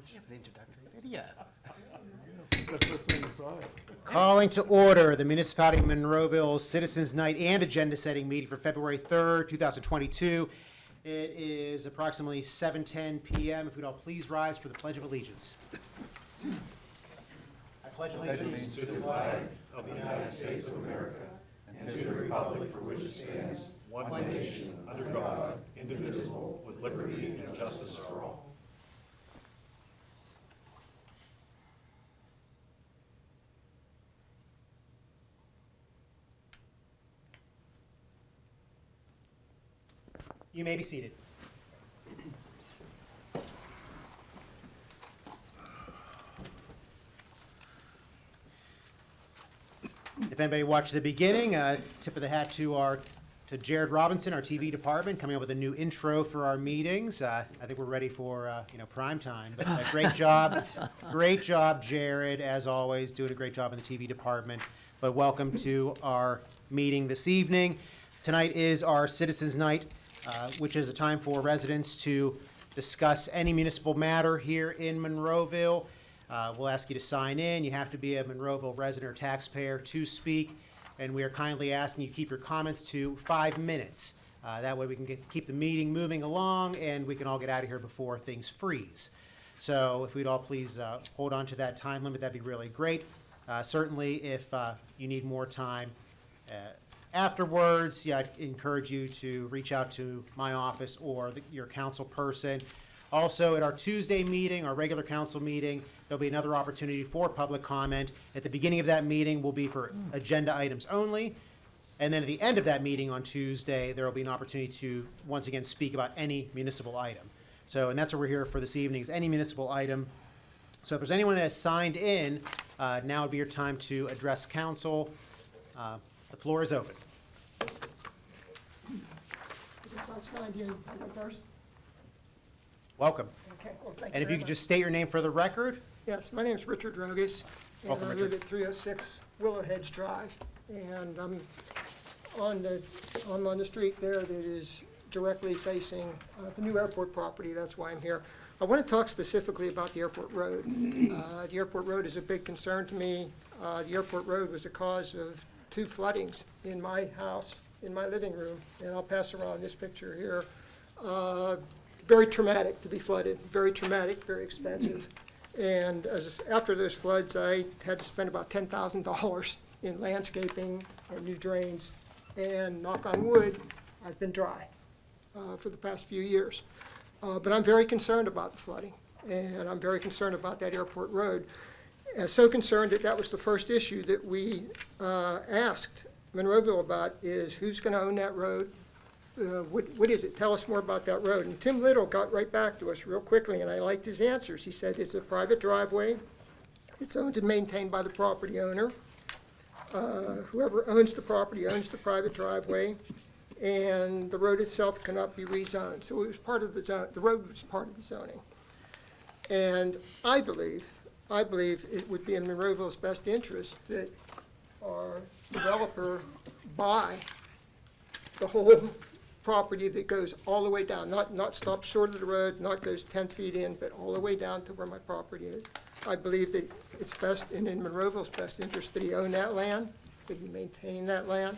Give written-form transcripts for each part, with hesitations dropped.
You have an introductory video. The first thing to decide. Calling to order the Municipality of Monroeville Citizens Night and Agenda Setting Meeting for February 3rd, 2022. It is approximately 7:10 p.m. If we'd all please rise for the Pledge of Allegiance. I pledge allegiance To the flag of the United States of America and to the republic for which it stands, one nation, under God, indivisible, with liberty and justice for all. You may be seated. If anybody watched the beginning, tip of the hat to Jared Robinson, our TV department, coming up with a new intro for our meetings. I think we're ready for prime time. But great job, Jared, as always, doing a great job in the TV department. But welcome to our meeting this evening. Tonight is our Citizens Night, which is a time for residents to discuss any municipal matter here in Monroeville. We'll ask you to sign in. You have to be a Monroeville resident or taxpayer to speak, and we are kindly asking you to keep your comments to 5 minutes. That way we can keep the meeting moving along, and we can all get out of here before things freeze. So if we'd all please hold on to that time limit, that'd be really great. Certainly, if you need more time afterwards, I'd encourage you to reach out to my office or your council person. Also, at our Tuesday meeting, our regular council meeting, there'll be another opportunity for public comment. At the beginning of that meeting will be for agenda items only. And then at the end of that meeting on Tuesday, there will be an opportunity to, once again, speak about any municipal item. So, and that's what we're here for this evening, is any municipal item. So if there's anyone that has signed in, now would be your time to address council. The floor is open. I guess I've signed in first. Welcome. Okay, well, thank you And if very you could much. just state your name for the record. Yes, my name's Richard Rogas, and Welcome, I Richard. live at 306 Willow Hedge Drive. And I'm on the street there that is directly facing the new airport property. That's why I'm here. I want to talk specifically about the airport road. The airport road is a big concern to me. The airport road was a cause of 2 floodings in my house, in my living room, and I'll pass around this picture here. Very traumatic to be flooded, very traumatic, very expensive. And after those floods, I had to spend about $10,000 in landscaping and new drains. And knock on wood, I've been dry for the past few years. But I'm very concerned about the flooding, and I'm very concerned about that airport road. And so concerned that that was the first issue that we asked Monroeville about, is who's going to own that road? What is it? Tell us more about that road. And Tim Little got right back to us real quickly, and I liked his answers. He said it's a private driveway. It's owned and maintained by the property owner. Whoever owns the property owns the private driveway, and the road itself cannot be rezoned. So it was part of the zone. The road was part of the zoning. And I believe it would be in Monroeville's best interest that our developer buy the whole property that goes all the way down, not stop short of the road, not goes 10 feet in, but all the way down to where my property is. I believe that it's best, and in Monroeville's best interest, that he own that land, that he maintain that land,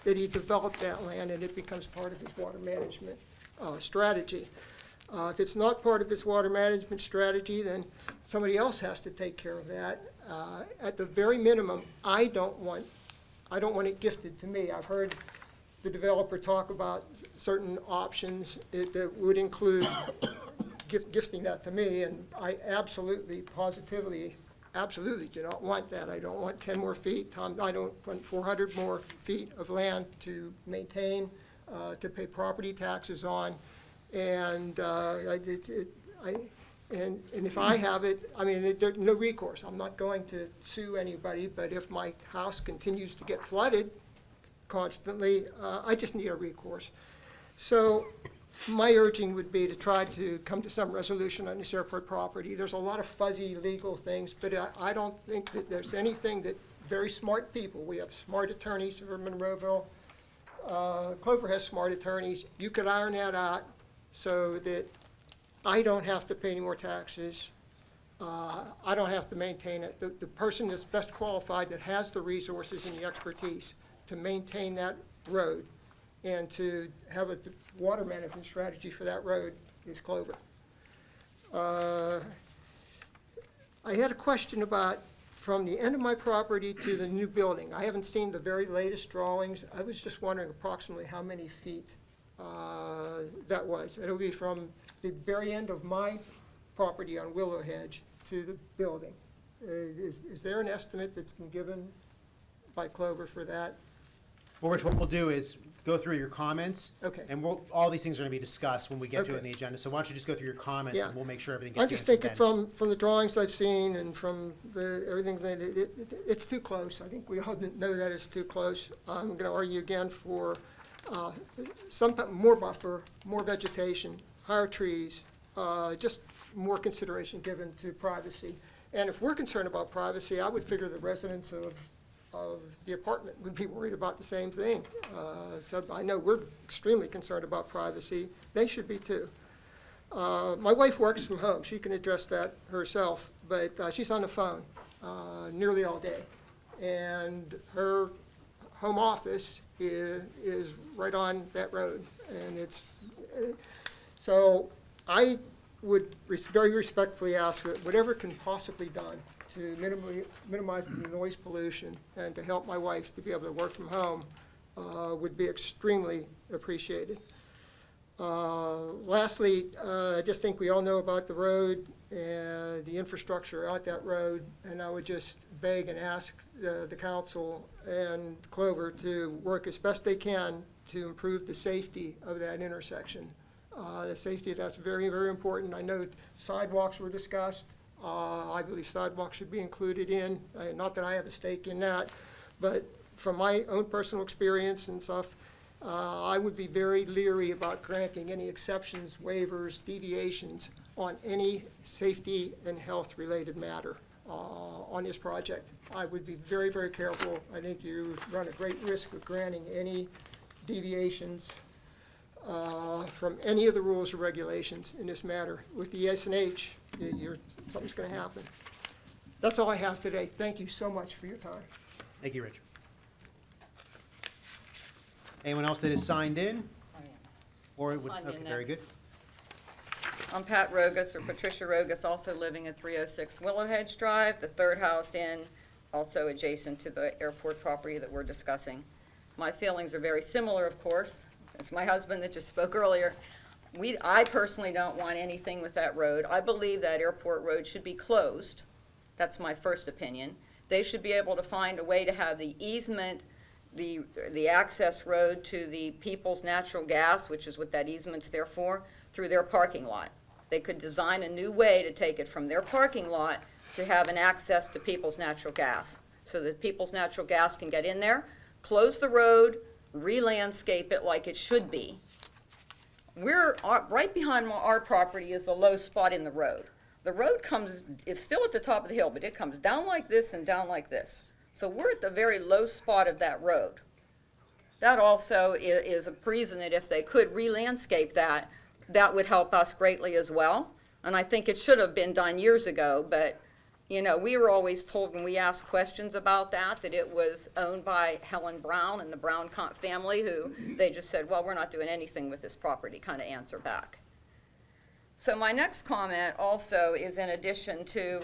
that he develop that land, and it becomes part of his water management strategy. If it's not part of his water management strategy, then somebody else has to take care of that. At the very minimum, I don't want it gifted to me. I've heard the developer talk about certain options that would include gifting that to me, and I absolutely, positively, absolutely do not want that. I don't want 10 more feet. I don't want 400 more feet of land to maintain, to pay property taxes on, and and if I have it, I mean, there's no recourse. I'm not going to sue anybody, but if my house continues to get flooded constantly, I just need a recourse. So my urging would be to try to come to some resolution on this airport property. There's a lot of fuzzy legal things, but I don't think that there's anything that very smart people, we have smart attorneys for Monroeville, Clover has smart attorneys, you could iron that out so that I don't have to pay any more taxes. I don't have to maintain it. The person that's best qualified, that has the resources and the expertise to maintain that road and to have a water management strategy for that road is Clover. I had a question about from the end of my property to the new building. I haven't seen the very latest drawings. I was just wondering approximately how many feet that was. It'll be from the very end of my property on Willow Hedge to the building. Is there an estimate that's been given by Clover for that? Well, Rich, what we'll do is go through your comments. Okay. And all these things are gonna be discussed when we get to it in Okay. the agenda. So why don't you just go through your comments Yeah. and we'll make sure everything I'm gets just answered thinking then. from the drawings I've seen and from everything, that it's too close. I think we all know that it's too close. I'm going to argue again for some more buffer, more vegetation, higher trees, just more consideration given to privacy. And if we're concerned about privacy, I would figure the residents of the apartment would be worried about the same thing. So I know we're extremely concerned about privacy. They should be too. My wife works from home. She can address that herself, but she's on the phone nearly all day. And her home office is right on that road. And so I would very respectfully ask that whatever can possibly be done to minimize the noise pollution and to help my wife to be able to work from home would be extremely appreciated. Lastly, I just think we all know about the road and the infrastructure out that road, and I would just beg and ask the council and Clover to work as best they can to improve the safety of that intersection. The safety, that's very, very important. I know sidewalks were discussed. I believe sidewalks should be included in, not that I have a stake in that, but from my own personal experience and stuff, I would be very leery about granting any exceptions, waivers, deviations on any safety and health-related matter on this project. I would be very, very careful. I think you run a great risk of granting any deviations from any of the rules or regulations in this matter. With the S&H, something's going to happen. That's all I have today. Thank you so much for your time. Thank you, Rich. Anyone else that is signed in? Or would, Signed in okay, very good. next. I'm Pat Rogus, or Patricia Rogus, also living at 306 Willow Hedge Drive, the third house in, also adjacent to the airport property that we're discussing. My feelings are very similar, of course. It's my husband that just spoke earlier. I personally don't want anything with that road. I believe that airport road should be closed. That's my first opinion. They should be able to find a way to have the easement, the access road to the People's Natural Gas, which is what that easement's there for, through their parking lot. They could design a new way to take it from their parking lot to have an access to People's Natural Gas, so that People's Natural Gas can get in there, close the road, re-landscape it like it should be. Right behind our property is the low spot in the road. The road it's still at the top of the hill, but it comes down like this and down like this. So we're at the very low spot of that road. That also is a reason that if they could re-landscape that, that would help us greatly as well. And I think it should have been done years ago, but, you know, we were always told when we asked questions about that it was owned by Helen Brown and the Brown family, who they just said, well, we're not doing anything with this property, kind of answer back. So my next comment also is in addition to,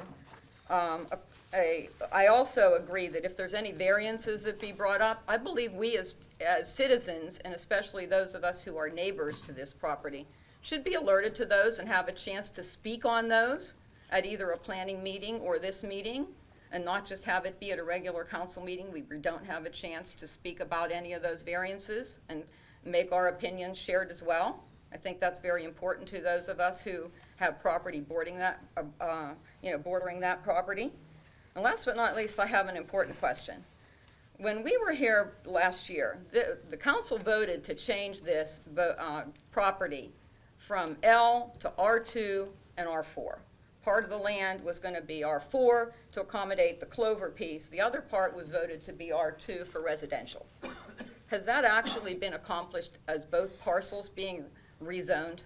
I also agree that if there's any variances that be brought up, I believe we as citizens, and especially those of us who are neighbors to this property, should be alerted to those and have a chance to speak on those at either a planning meeting or this meeting, and not just have it be at a regular council meeting. We don't have a chance to speak about any of those variances and make our opinions shared as well. I think that's very important to those of us who have property bordering that property. And last but not least, I have an important question. When we were here last year, the council voted to change this property from L to R2 and R4. Part of the land was going to be R4 to accommodate the Clover piece. The other part was voted to be R2 for residential. Has that actually been accomplished as both parcels being rezoned?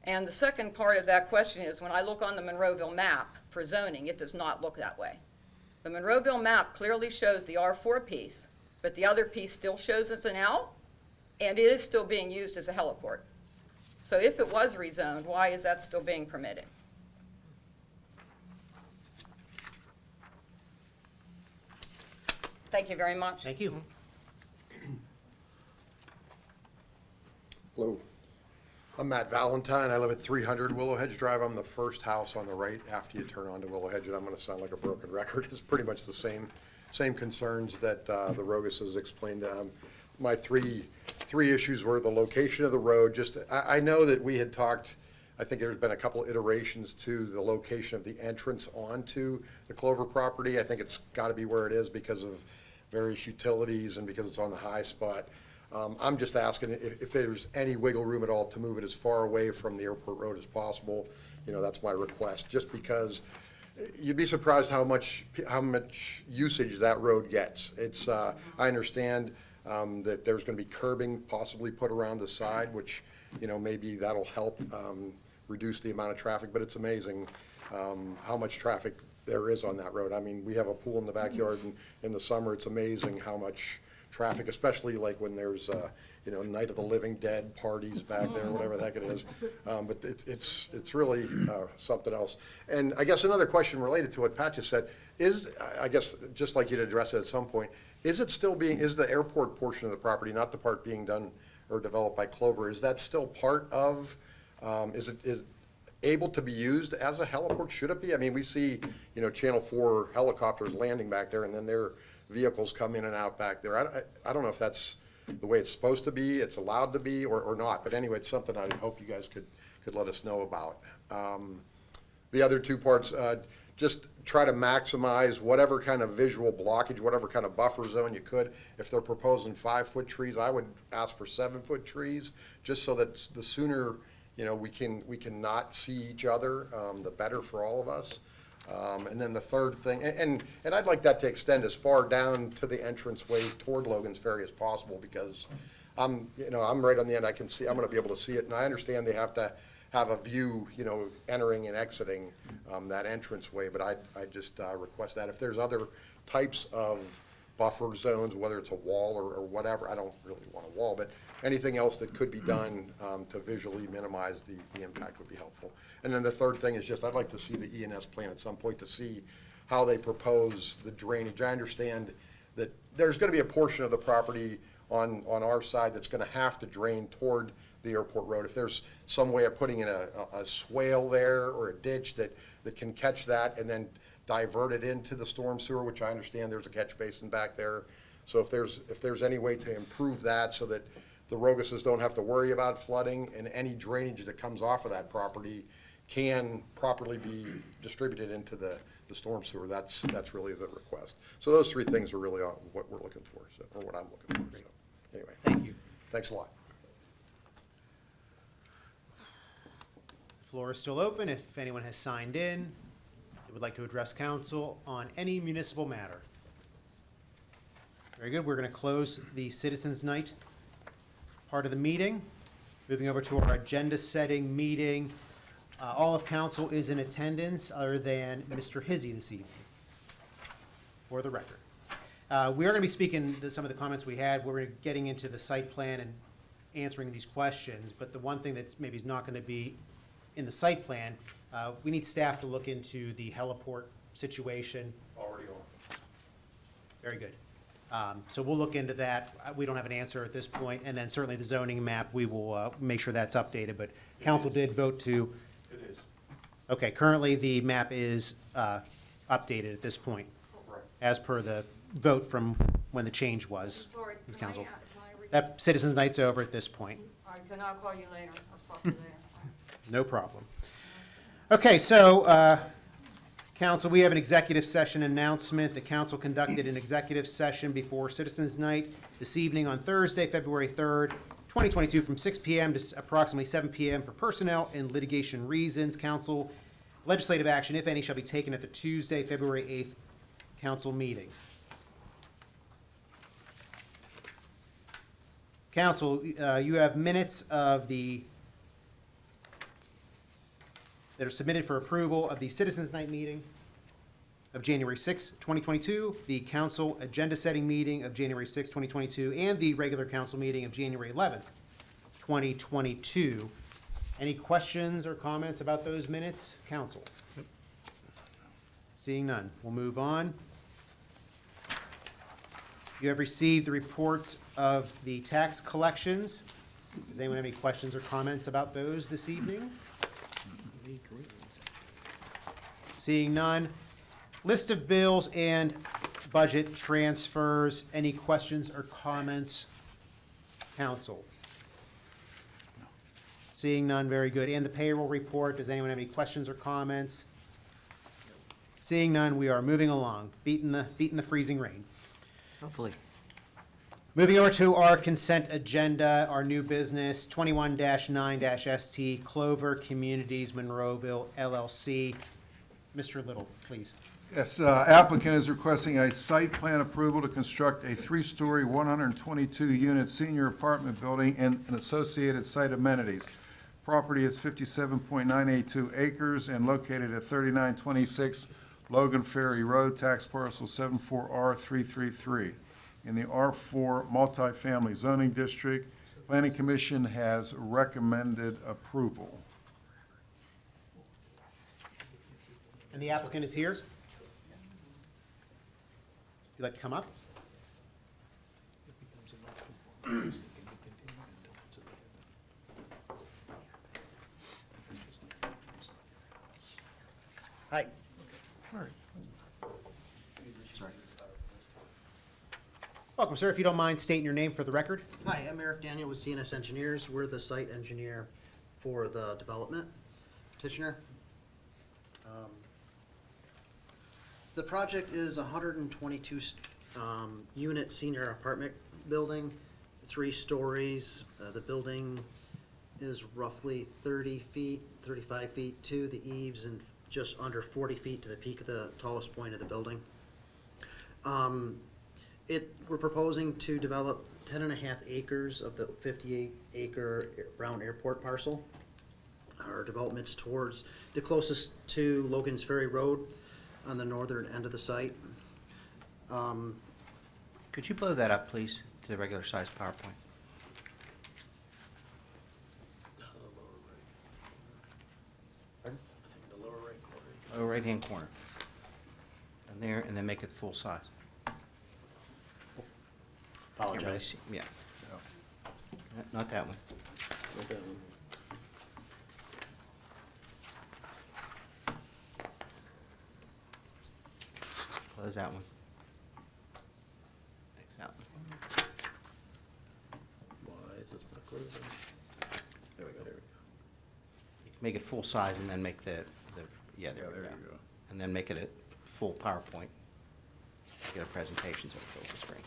And the second part of that question is, when I look on the Monroeville map for zoning, it does not look that way. The Monroeville map clearly shows the R4 piece, but the other piece still shows as an L, and it is still being used as a heliport. So if it was rezoned, why is that still being permitted? Thank you very much. Thank you. Hello, I'm Matt Valentine. I live at 300 Willow Hedge Drive. I'm the first house on the right after you turn onto Willow Hedge, and I'm going to sound like a broken record. It's pretty much the same concerns that the Rogas has explained. My three issues were the location of the road. I know that we had talked, I think there's been a couple iterations to the location of the entrance onto the Clover property. I think it's got to be where it is because of various utilities and because it's on the high spot. I'm just asking if there's any wiggle room at all to move it as far away from the airport road as possible. You know, that's my request, just because you'd be surprised how much usage that road gets. I understand that there's going to be curbing possibly put around the side, which, you know, maybe that'll help reduce the amount of traffic, but it's amazing how much traffic there is on that road. I mean, we have a pool in the backyard, and in the summer, it's amazing how much traffic, especially like when there's, you know, Night of the Living Dead parties back there, whatever the heck it is. But it's really something else. And I guess another question related to what Pat just said is, I guess, just like you'd address it at some point, is the airport portion of the property, not the part being done or developed by Clover, is that still part of, is able to be used as a heliport? Should it be? I mean, we see, you know, Channel 4 helicopters landing back there, and then their vehicles come in and out back there. I don't know if that's the way it's supposed to be, it's allowed to be, or not. But anyway, it's something I hope you guys could let us know about. The other two parts, just try to maximize whatever kind of visual blockage, whatever kind of buffer zone you could. If they're proposing 5-foot trees, I would ask for 7-foot trees, just so that the sooner, you know, we can not see each other, the better for all of us. And then the third thing, and I'd like that to extend as far down to the entranceway toward Logan's Ferry as possible, because I'm right on the end. I'm going to be able to see it, and I understand they have to have a view, you know, entering and exiting that entranceway, but I just request that. If there's other types of buffer zones, whether it's a wall or whatever, I don't really want a wall, but anything else that could be done to visually minimize the impact would be helpful. And then the third thing is just, I'd like to see the E&S plan at some point to see how they propose the drainage. I understand that there's going to be a portion of the property on our side that's going to have to drain toward the airport road. If there's some way of putting in a swale there or a ditch that can catch that and then divert it into the storm sewer, which I understand there's a catch basin back there. So if there's any way to improve that so that the Rogases don't have to worry about flooding, and any drainage that comes off of that property can properly be distributed into the storm sewer, that's really the request. So those three things are really what we're looking for, or what I'm looking for. So anyway, Thank you. thanks a lot. The floor is still open. If anyone has signed in, they would like to address council on any municipal matter. Very good. We're going to close the Citizens Night part of the meeting. Moving over to our agenda-setting meeting. All of council is in attendance other than Mr. Hizzy this evening, for the record. We are going to be speaking to some of the comments we had. We're getting into the site plan and answering these questions, but the one thing that's maybe is not going to be in the site plan, we need staff to look into the heliport situation. Already on. Very good. So we'll look into that. We don't have an answer at this point, and then certainly the zoning map, we will make sure that's updated, but council did vote to. It is. Okay, currently the map is updated at this point, Right. as per the vote from when the change was. Sorry, This can I, council. can I read? That Citizens Night's over at this point. All right, then I'll call you later. I'll stop you later. No problem. Okay, so, council, we have an executive session announcement. The council conducted an executive session before Citizens Night this evening on Thursday, February 3rd, 2022, from 6 p.m. to approximately 7 p.m. for personnel and litigation reasons. Council legislative action, if any, shall be taken at the Tuesday, February 8th council meeting. Council, you have minutes of the that are submitted for approval of the Citizens Night meeting of January 6, 2022, the council agenda-setting meeting of January 6, 2022, and the regular council meeting of January 11th, 2022. Any questions or comments about those minutes, council? Seeing none, we'll move on. You have received the reports of the tax collections. Does anyone have any questions or comments about those this evening? Seeing none. List of bills and budget transfers. Any questions or comments, council? Seeing none, very good. And the payroll report, does anyone have any questions or comments? Seeing none, we are moving along, beating the freezing rain. Hopefully. Moving over to our consent agenda, our new business, 21-9-ST, Clover Communities Monroeville LLC. Mr. Little, please. Yes, applicant is requesting a site plan approval to construct a 3-story, 122-unit senior apartment building and associated site amenities. Property is 57.982 acres and located at 3926 Logan Ferry Road, tax parcel 74R333, in the R4 multifamily zoning district. Planning Commission has recommended approval. And the applicant is here. If you'd like to come up. Hi. Welcome, sir. If you don't mind stating your name for the record. Hi, I'm Eric Daniel with CNS Engineers. We're the site engineer for the development petitioner. The project is a 122 unit senior apartment building, 3 stories. The building is roughly 30 feet, 35 feet to the eaves and just under 40 feet to the peak of the tallest point of the building. We're proposing to develop 10.5 acres of the 58-acre Brown Airport parcel. Our development's towards the closest to Logan's Ferry Road on the northern end of the site. Could you blow that up, please, to the regular size PowerPoint? Lower right-hand corner. And there, and then make it full size. Can't really Apologize. see- Yeah. Not that one. Close that one. Fix that one. Why is this not closing? There we go. You can make it full size and then make yeah, there we go. And then make it a full PowerPoint. Get our presentations over full screen.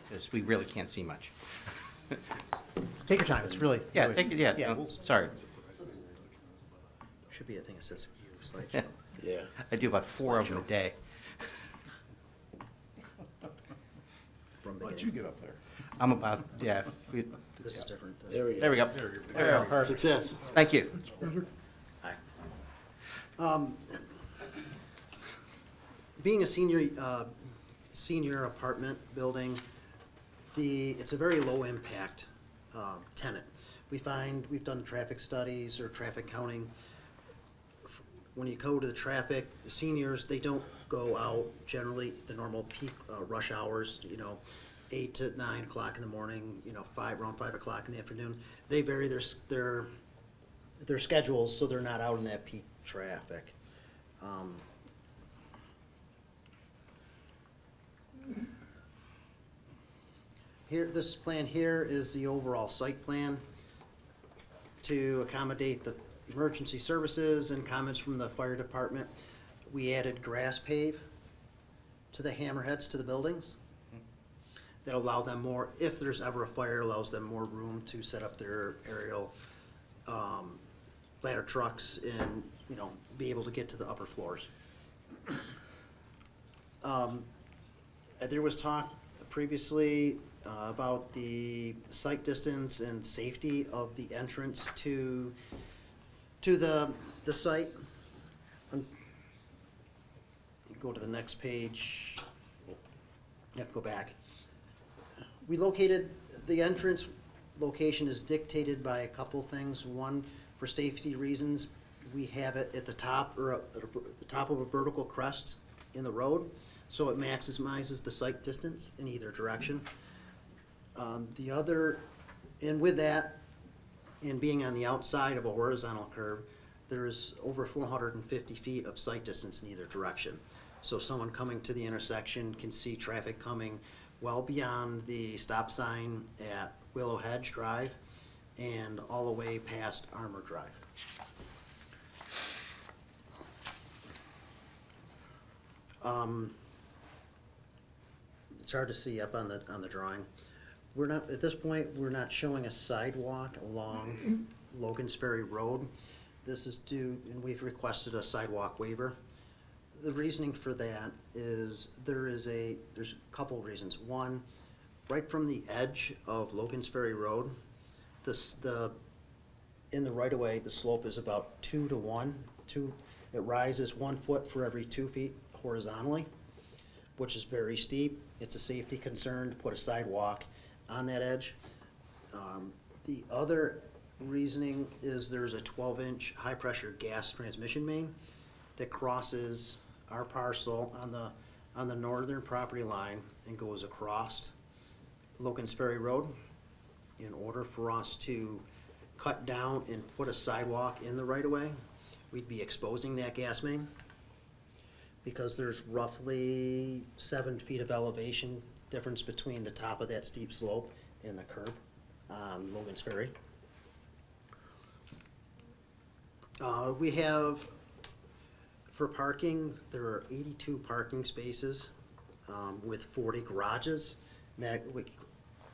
Because we really can't see much. Take your time. It's really. Yeah, really- take it, yeah, Yeah, no, we'll- sorry. Should be a thing that says view slideshow. Yeah. I do about 4 of them a Slideshow. day. From Why'd you beginning. get up there? I'm about, yeah, This is different. There we go. there we go. There we go. Success. Thank you. Hi. Being a senior apartment building, it's a very low impact tenant. We've done traffic studies or traffic counting. When you go to the traffic, the seniors, they don't go out generally the normal peak rush hours, 8 to 9 o'clock in the morning, around 5 o'clock in the afternoon. They vary their schedules, so they're not out in that peak traffic. Here, this plan here is the overall site plan to accommodate the emergency services and comments from the fire department. We added grass pave to the hammerheads to the buildings. That allow them more, if there's ever a fire, allows them more room to set up their aerial ladder trucks and, be able to get to the upper floors. There was talk previously about the site distance and safety of the entrance to the The site, go to the next page. You have to go back. We located, the entrance location is dictated by a couple things. One, for safety reasons, we have it at the top, or at the top of a vertical crest in the road, so it maximizes the sight distance in either direction. The other, and with that, and being on the outside of a horizontal curve, there's over 450 feet of sight distance in either direction. So someone coming to the intersection can see traffic coming well beyond the stop sign at Willow Hedge Drive and all the way past Armour Drive. It's hard to see up on the drawing. We're not, at this point, we're not showing a sidewalk along Logan's Ferry Road. This is due, and we've requested a sidewalk waiver. The reasoning for that is there's a couple reasons. One, right from the edge of Logan's Ferry Road, in the right of way, the slope is about 2 to 1. It rises 1 foot for every 2 feet horizontally, which is very steep. It's a safety concern to put a sidewalk on that edge. The other reasoning is there's a 12-inch high-pressure gas transmission main that crosses our parcel on the northern property line and goes across Logan's Ferry Road. In order for us to cut down and put a sidewalk in the right-of-way, we'd be exposing that gas main, because there's roughly 7 feet of elevation difference between the top of that steep slope and the curb on Logan's Ferry. We have, for parking, there are 82 parking spaces with 40 garages. That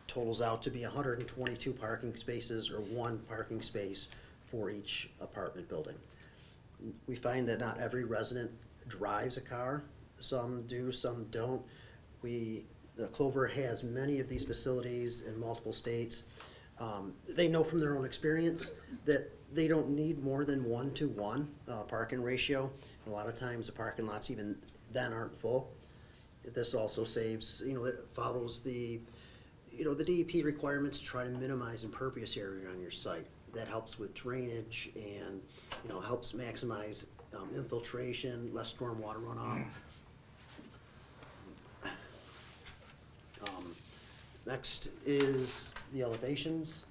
totals out to be 122 parking spaces, or 1 parking space for each apartment building. We find that not every resident drives a car. Some do, some don't. Clover has many of these facilities in multiple states. They know from their own experience that they don't need more than 1-to-1 parking ratio. A lot of times the parking lots even then aren't full. This also saves, it follows the DEP requirements to try to minimize impervious area on your site. That helps with drainage and, helps maximize infiltration, less stormwater runoff. Next is the elevations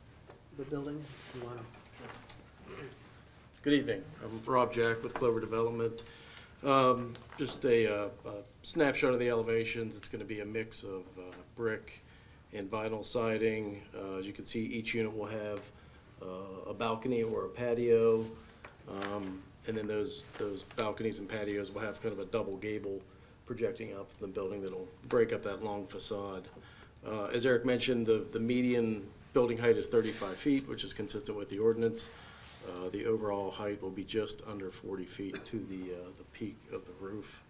of the building. You wanna? Good evening. I'm Rob Jack with Clover Development. Just a snapshot of the elevations. It's going to be a mix of brick and vinyl siding. As you can see, each unit will have a balcony or a patio. And then those balconies and patios will have kind of a double gable projecting out from the building that'll break up that long facade. As Eric mentioned, the median building height is 35 feet, which is consistent with the ordinance. The overall height will be just under 40 feet to the peak of the roof.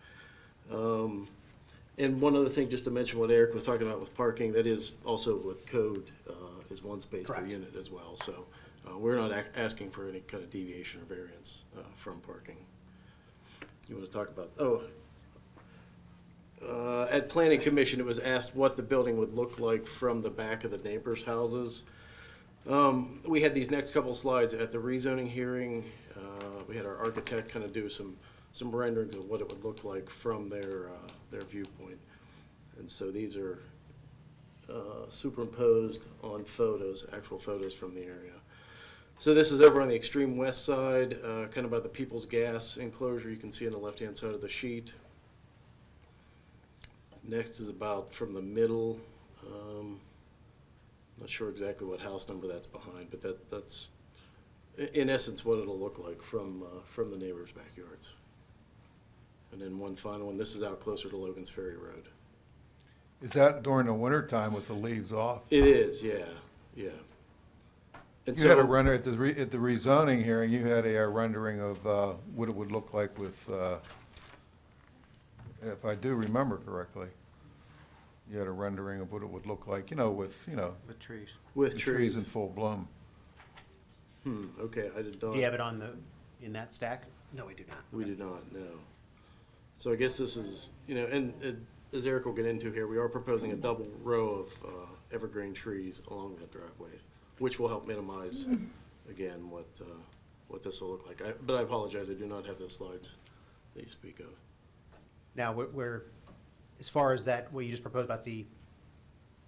And one other thing, just to mention what Eric was talking about with parking, that is also what code is 1 space per Correct. unit as well. So we're not asking for any kind of deviation or variance from parking. You want to talk about, at Planning Commission, it was asked what the building would look like from the back of the neighbors' houses. We had these next couple slides at the rezoning hearing. We had our architect kind of do some renderings of what it would look like from their viewpoint. And so these are superimposed on photos, actual photos from the area. So this is over on the extreme west side, kind of by the People's Gas enclosure you can see on the left-hand side of the sheet. Next is about from the middle. Not sure exactly what house number that's behind, but that's in essence what it'll look like from the neighbors' backyards. And then one final one. This is out closer to Logan's Ferry Road. Is that during the winter time with the leaves off? It is, yeah. And You had a render at the rezoning hearing, you had a rendering of what it would look like with, if I do remember correctly, you had a rendering of what it would look like, with, With trees. with the trees trees. in full bloom. Okay, I did not. Do you have it on the in that stack? No, we do not. We do not, no. So I guess this is, and as Eric will get into here, we are proposing a double row of evergreen trees along that driveway, which will help minimize, again, what this will look like. But I apologize, I do not have those slides that you speak of. Now, as far as that, what you just proposed about the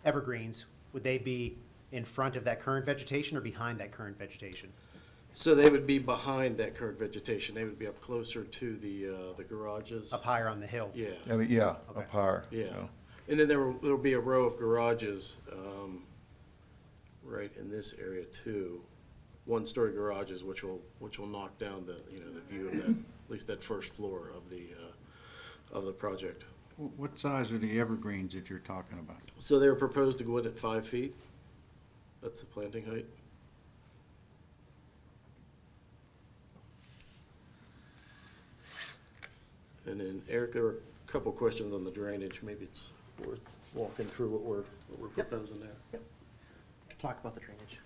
evergreens, would they be in front of that current vegetation or behind that current vegetation? So they would be behind that current vegetation. They would be up closer to the garages. Up higher on the hill? Yeah, I mean, yeah, Okay. up higher. yeah. you know. And then there'll be a row of garages right in this area too. One-story garages, which will knock down the view of that, at least that first floor of the project. What size are the evergreens that you're talking about? So they're proposed to go in at 5 feet. That's the planting height. And then, Eric, there were a couple questions on the drainage. Maybe it's worth walking through what we're Yep. proposing there. Yep. Talk about the drainage.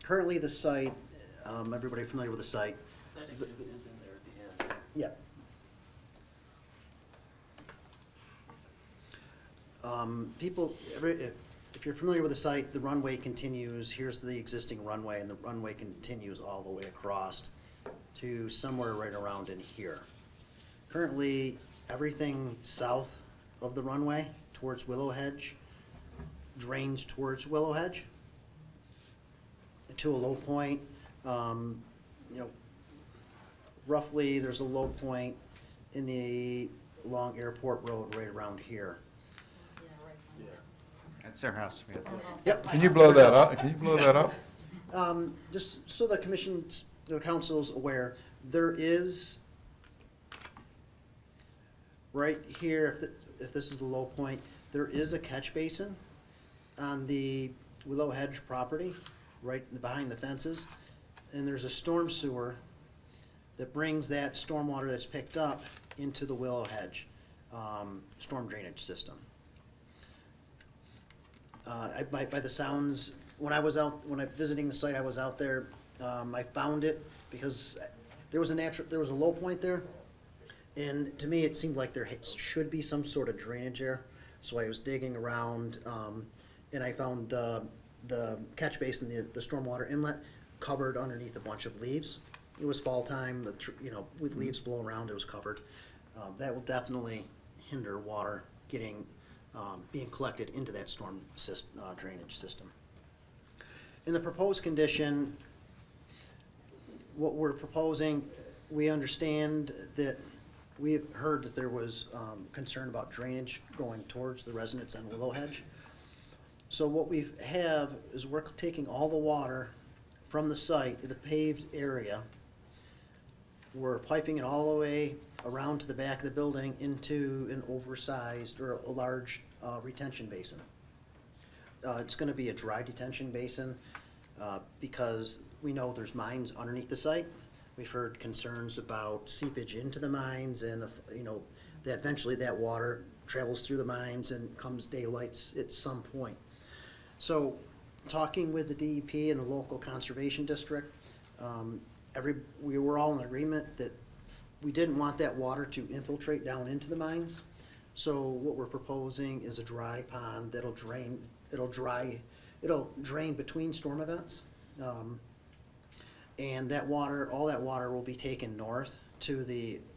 Currently, the site, everybody familiar with the site? That exhibit is in there at the end. Yeah. If you're familiar with the site, the runway continues, here's the existing runway, and the runway continues all the way across to somewhere right around in here. Currently, everything south of the runway towards Willow Hedge drains towards Willow Hedge to a low point. Roughly, there's a low point along Airport Road right around here. That's their house. Yeah. Yep. Can you blow that up? Can you blow that up? Just so the council's aware, there is, right here, if this is the low point, there is a catch basin on the Willow Hedge property, right behind the fences. And there's a storm sewer that brings that stormwater that's picked up into the Willow Hedge storm drainage system. By the sounds, when I was visiting the site, I was out there, I found it because there was a low point there. And to me, it seemed like there should be some sort of drainage there. So I was digging around, and I found the catch basin, the stormwater inlet, covered underneath a bunch of leaves. It was fall time, with leaves blowing around, it was covered. That will definitely hinder water being collected into that storm drainage system. In the proposed condition, what we're proposing, we understand that we've heard that there was concern about drainage going towards the residents on Willow Hedge. So what we have is we're taking all the water from the site, the paved area, we're piping it all the way around to the back of the building into an oversized or a large retention basin. It's gonna be a dry detention basin because we know there's mines underneath the site. We've heard concerns about seepage into the mines and, that eventually that water travels through the mines and comes daylights at some point. So, talking with the DEP and the local conservation district, we were all in agreement that we didn't want that water to infiltrate down into the mines. So what we're proposing is a dry pond that'll drain between storm events. And all that water will be taken north to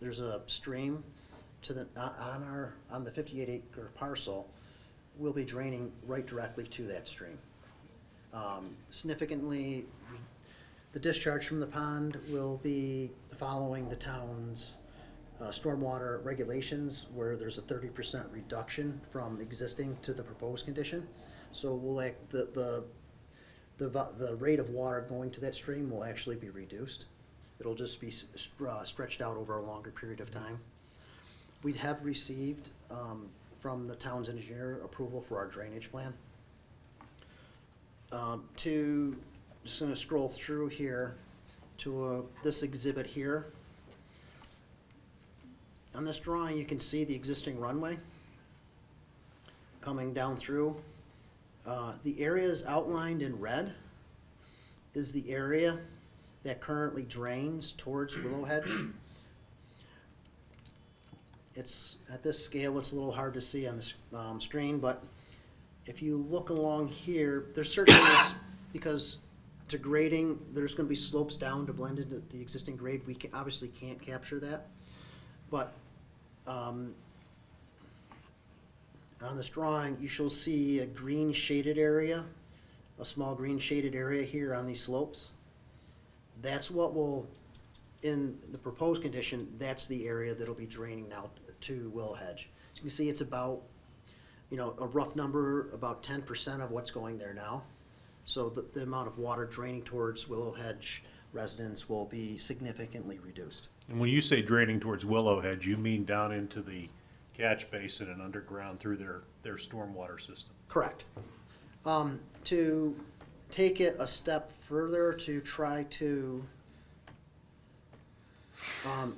there's a stream on the 58 acre parcel, will be draining right directly to that stream. Significantly, the discharge from the pond will be following the town's stormwater regulations, where there's a 30% reduction from existing to the proposed condition. So the rate of water going to that stream will actually be reduced. It'll just be stretched out over a longer period of time. We have received from the town's engineer approval for our drainage plan. Just gonna scroll through here to this exhibit here. On this drawing, you can see the existing runway coming down through. The areas outlined in red is the area that currently drains towards Willow Hedge. It's, at this scale, it's a little hard to see on the screen, but if you look along here, there's certain areas, because to grading, there's gonna be slopes down to blend into the existing grade. We obviously can't capture that. But on this drawing, you shall see a green shaded area, a small green shaded area here on these slopes. That's what will, in the proposed condition, that's the area that'll be draining now to Willow Hedge. As you can see, it's about, you know, a rough number, about 10% of what's going there now. So the amount of water draining towards Willow Hedge residents will be significantly reduced. And when you say draining towards Willow Hedge, you mean down into the catch basin and underground through their stormwater system? Correct. To take it a step further, to try to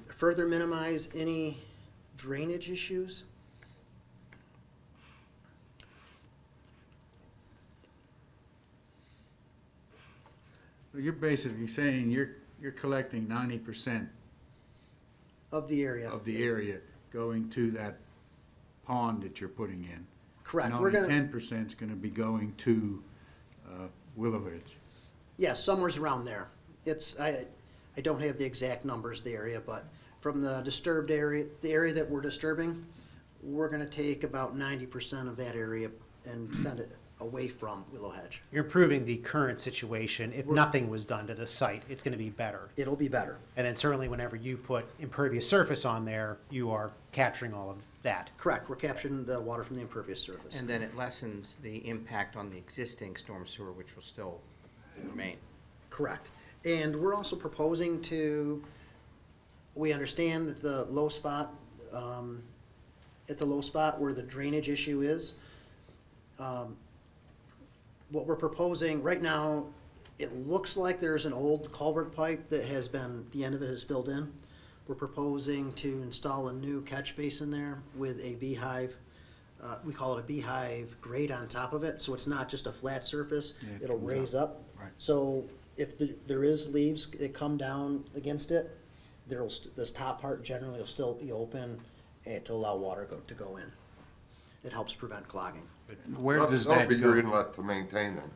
further minimize any drainage issues, You're basically saying you're collecting 90% of the area. of the area going to that pond that you're putting in. Correct. And We're only gonna, 10% is gonna be going to Willow Hedge. yeah, somewhere's around there. It's, I don't have the exact numbers of the area, but from the disturbed area, the area that we're disturbing, we're gonna take about 90% of that area and send it away from Willow Hedge. You're improving the current situation. If nothing was done to the site, it's going to be better. It'll be better. And then certainly whenever you put impervious surface on there, you are capturing all of that. Correct. We're capturing the water from the impervious surface. And then it lessens the impact on the existing storm sewer, which will still remain. Correct. And we're also proposing to, we understand that the low spot, at the low spot where the drainage issue is, what we're proposing, right now, it looks like there's an old culvert pipe that has been, the end of it is filled in. We're proposing to install a new catch basin there with a beehive, we call it a beehive grate on top of it, so it's not just a flat surface, Yeah, it it'll comes raise up. Right. So if there is leaves that come down against it, this top part generally will still be open to allow water to go in. It helps prevent clogging. Where does That'll that be your go? inlet to maintain then?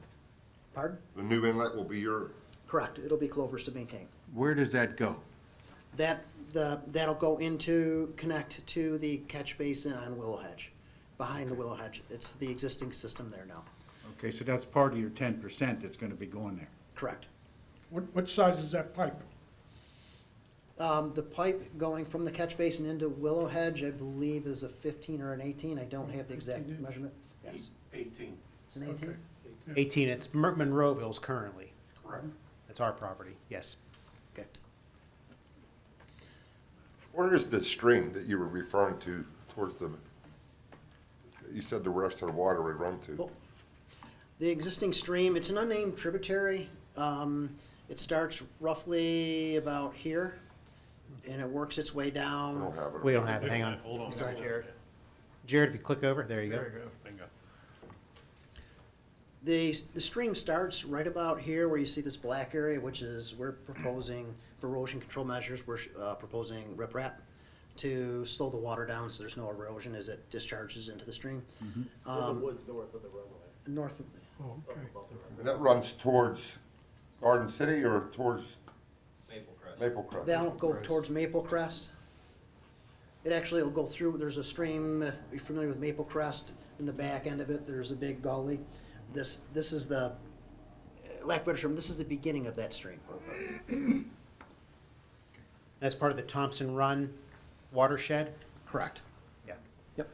Pardon? The new inlet will be your, Correct, it'll be Clover's to maintain. Where does that go? That'll go into, connect to the catch basin on Willow Hedge, behind the Willow Hedge. It's the existing system there now. Okay, so that's part of your 10% that's gonna be going there. Correct. What size is that pipe? The pipe going from the catch basin into Willow Hedge, I believe, is a 15 or an 18. I don't have the exact 15 inch. measurement. Yes. 18. It's an 18? Okay. 18, it's Monroeville's currently. Correct. That's our property, yes. Okay. where is the stream that you were referring to towards the, you said the rest of the water would run to? Well, the existing stream, it's an unnamed tributary. It starts roughly about here, and it works its way I down. don't have it. We don't have it, hang on. Hold on. Sorry, Jared. Jared, if you click over, there you go. There you go. Bingo. The stream starts right about here where you see this black area, which is, we're proposing, for erosion control measures, we're proposing riprap to slow the water down so there's no erosion as it discharges into the stream. woods north of the runway. North, Oh, okay. And that runs towards Garden City or towards? Maple Crest. they'll go towards Maple Crest. It actually will go through, there's a stream, if you're familiar with Maple Crest, in the back end of it, there's a big gully. This is the, lack of a better term, this is the beginning of that stream. That's part of the Thompson Run watershed? Correct. Yeah. Yep.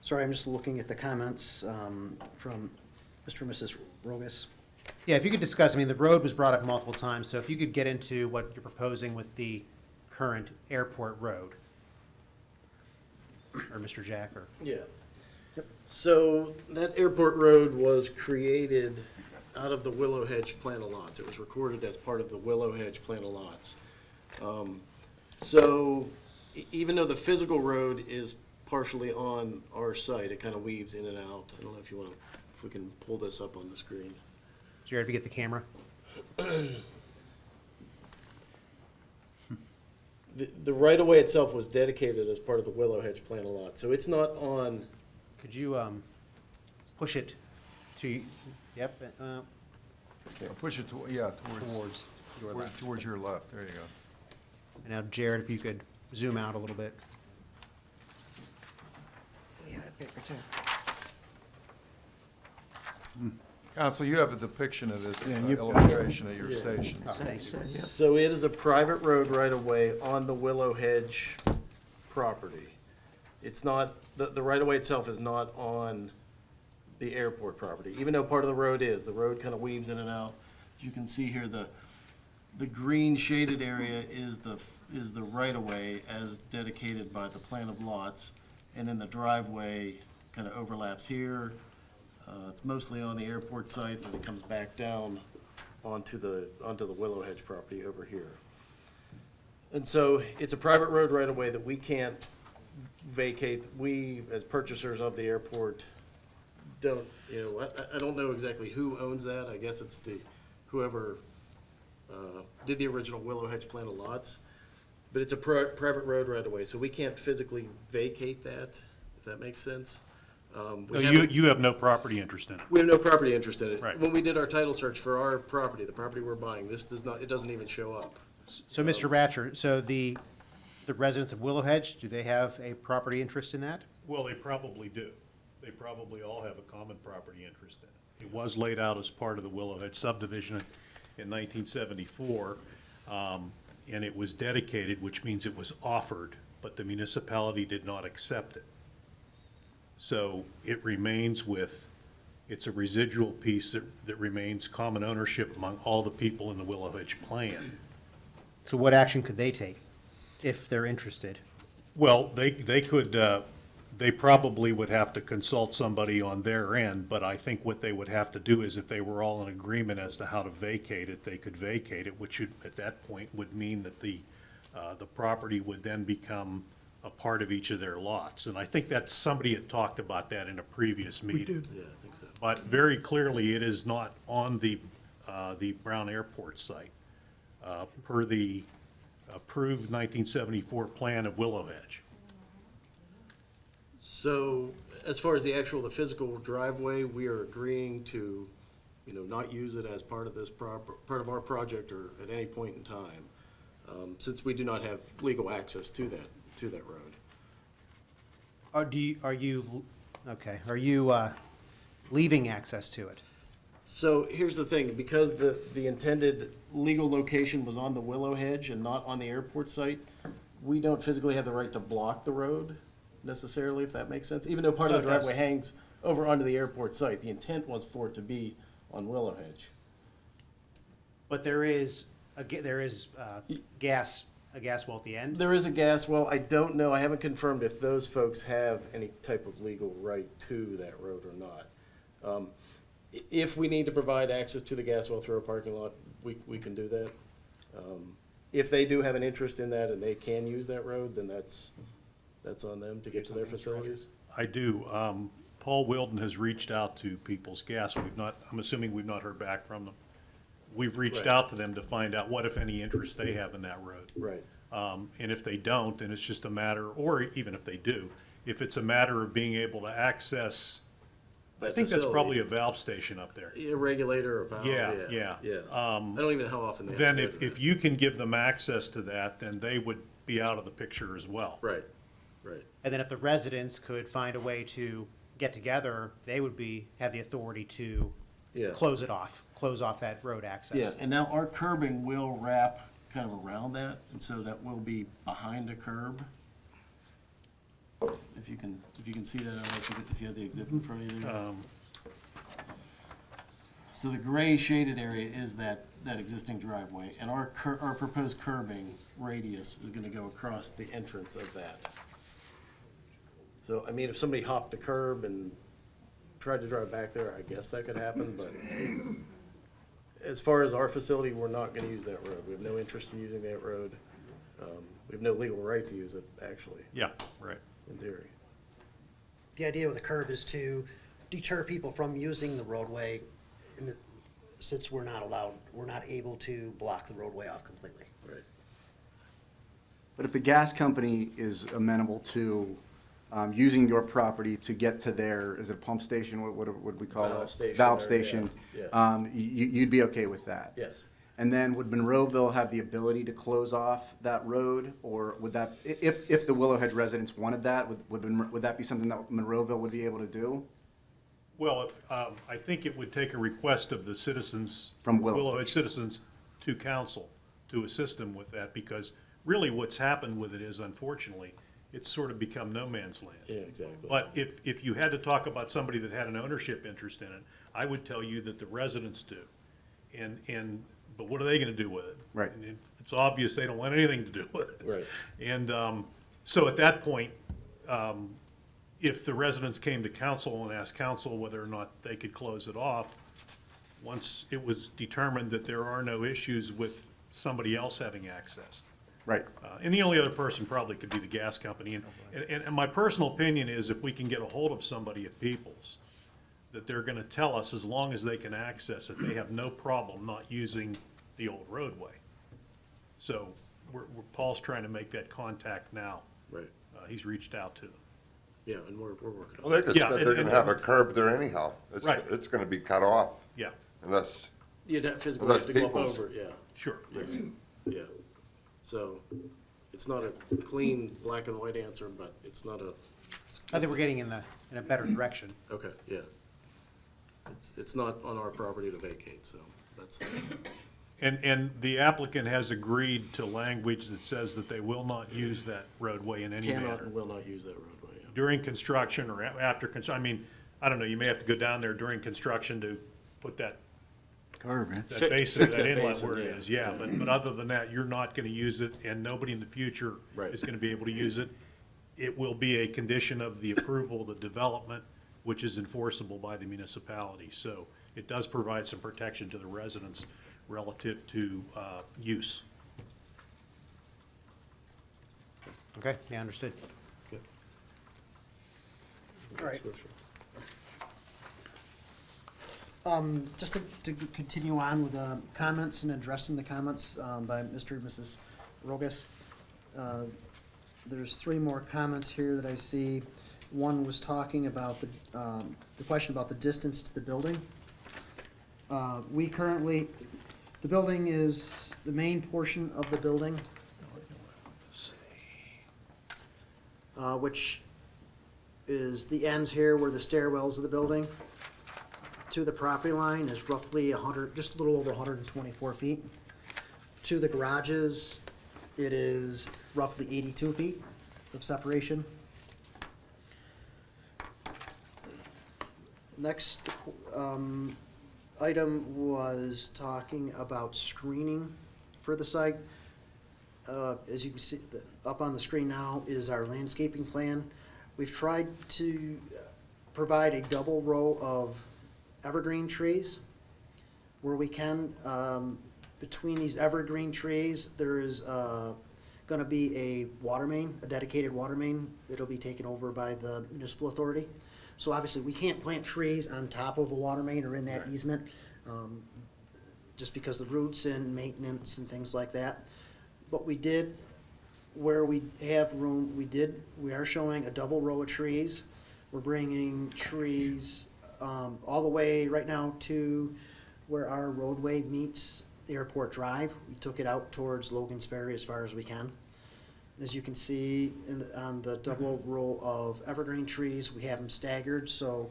Sorry, I'm just looking at the comments from Mr. and Mrs. Rogas. Yeah, if you could discuss, I mean, the road was brought up multiple times, so if you could get into what you're proposing with the current airport road. Or Mr. Jack, or, Yeah. Yep. So that airport road was created out of the Willow Hedge plan of lots. It was recorded as part of the Willow Hedge plan of lots. So even though the physical road is partially on our site, it kind of weaves in and out. I don't know if you want to, if we can pull this up on the screen. Jared, if you get the camera. The right-of-way itself was dedicated as part of the Willow Hedge plan a lot, so it's not on, Could you push it to, yep, Push it to, yeah, towards your left. towards your left, there you go. And now Jared, if you could zoom out a little bit. We have a paper too. Council, you have a depiction of this Yeah, you- illustration at your station. Thank you. so it is a private road right-of-way on the Willow Hedge property. It's not, the right-of-way itself is not on the airport property, even though part of the road is. The road kind of weaves in and out. As you can see here, the green shaded area is the right-of-way as dedicated by the plan of lots. And then the driveway kind of overlaps here. It's mostly on the airport site, and it comes back down onto the Willow Hedge property over here. And so it's a private road right-of-way that we can't vacate. We, as purchasers of the airport, don't, I don't know exactly who owns that. I guess it's whoever did the original Willow Hedge plan of lots. But it's a private road right-of-way, so we can't physically vacate that, if that makes sense. You have no property interest in it. We have no property interest in it. Right. When we did our title search for our property, the property we're buying, this does not, it doesn't even show up. So, Mr. Ratcher, so the residents of Willow Hedge, do they have a property interest in that? Well, they probably do. They probably all have a common property interest in it. It was laid out as part of the Willow Hedge subdivision in 1974, and it was dedicated, which means it was offered, but the municipality did not accept it. So it remains it's a residual piece that remains common ownership among all the people in the Willow Hedge plan. So what action could they take if they're interested? Well, they could, they probably would have to consult somebody on their end, but I think what they would have to do is if they were all in agreement as to how to vacate it, they could vacate it, which at that point would mean that the property would then become a part of each of their lots. And I think that somebody had talked about that in a previous meeting. Yeah, I think so. But very clearly, it is not on the Brown Airport site, per the approved 1974 plan of Willow Hedge. So as far as the physical driveway, we are agreeing to, not use it as part of this part of our project or at any point in time, since we do not have legal access to that road. Are you leaving access to it? So here's the thing, because the intended legal location was on the Willow Hedge and not on the airport site, we don't physically have the right to block the road necessarily, if that makes sense. Even though part of the No, it does. driveway hangs over onto the airport site, the intent was for it to be on Willow Hedge. But there is a gas well at the end? There is a gas well. I don't know, I haven't confirmed if those folks have any type of legal right to that road or not. If we need to provide access to the gas well through a parking lot, we can do that. If they do have an interest in that and they can use that road, then that's on them to get to their facilities. I do. Paul Wilden has reached out to People's Gas. I'm assuming we've not heard back from them. We've reached Right. out to them to find out what, if any, interest they have in that road. Right. And if they don't, then it's just a matter, or even if they do, if it's a matter of being able to access, I That think that's facility. probably a valve station up there. A regulator or valve, Yeah, yeah. yeah. I don't even know how often they have to Then go if there. you can give them access to that, then they would be out of the picture as well. Right. And then if the residents could find a way to get together, they would have the authority to Yeah. close off that road access. Yeah, and now our curbing will wrap kind of around that, and so that will be behind a curb. If you can see that, I don't know if you have the exhibit in front of you there. So the gray shaded area is that existing driveway, and our proposed curbing radius is gonna go across the entrance of that. So, I mean, if somebody hopped the curb and tried to drive back there, I guess that could happen, but as far as our facility, we're not gonna use that road. We have no interest in using that road. We have no legal right to use it, actually, Yeah, right. in theory. The idea with the curb is to deter people from using the roadway since we're not able to block the roadway off completely. Right. But if the gas company is amenable to using your property to get to their, is it a pump station, what would we call it? Valve station Valve or- station. yeah. You'd be okay with that? Yes. And then would Monroeville have the ability to close off that road? Or would that, if the Willow Hedge residents wanted that, would that be something that Monroeville would be able to do? Well, if, I think it would take a request of the citizens. From Willow. Willow Hedge citizens to council to assist them with that, because really what's happened with it is, unfortunately, it's sort of become no man's land. Yeah, exactly. But if you had to talk about somebody that had an ownership interest in it, I would tell you that the residents do. But what are they gonna do with it? Right. And it's obvious they don't want anything to do with it. Right. And so at that point, if the residents came to council and asked council whether or not they could close it off, once it was determined that there are no issues with somebody else having access. Right. And the only other person probably could be the gas company. And my personal opinion is if we can get a hold of somebody at Peoples, that they're gonna tell us, as long as they can access it, they have no problem not using the old roadway. So Paul's trying to make that contact now. Right. He's reached out to them. Yeah, and we're working on Well, they it. just Yeah, said and- they're gonna and- have a curb there anyhow. Right. It's gonna be cut off Yeah, unless, You'd have physically Well, have to that's go up people's- over, yeah, sure. yeah. So, it's not a clean black and white answer, but it's not a. I think we're getting in a better direction. Okay, yeah. It's not on our property to vacate, so that's, And the applicant has agreed to language that says that they will not use that roadway in any cannot manner. and will not use that roadway, yeah. During construction or after, I mean, I don't know, you may have to go down there during construction to put that Curb, man. that basin, fix that that inlet basin, where it yeah. is, yeah, but other than that, you're not gonna use it, and nobody in the future Right. is gonna be able to use it. It will be a condition of the approval of the development, which is enforceable by the municipality, so it does provide some protection to the residents relative to, use. Okay, yeah, understood. All right. Just to continue on with comments and addressing the comments by Mr. and Mrs. Rogas. There's three more comments here that I see. One was talking about the question about the distance to the building. We currently, the building is the main portion of the building, which is the ends here where the stairwells of the building to the property line is roughly 100, just a little over 124 feet. To the garages, it is roughly 82 feet of separation. Next item was talking about screening for the site. As you can see, up on the screen now is our landscaping plan. We've tried to provide a double row of evergreen trees where we can. Between these evergreen trees, there is gonna be a water main, a dedicated water main that'll be taken over by the municipal authority. So obviously, we can't plant trees on top of a water main or in that easement, just because the roots and maintenance and things like that. But we did, where we have room, we are showing a double row of trees. We're bringing trees all the way right now to where our roadway meets Airport Drive. We took it out towards Logan's Ferry as far as we can. As you can see on the double row of evergreen trees, we have them staggered, so,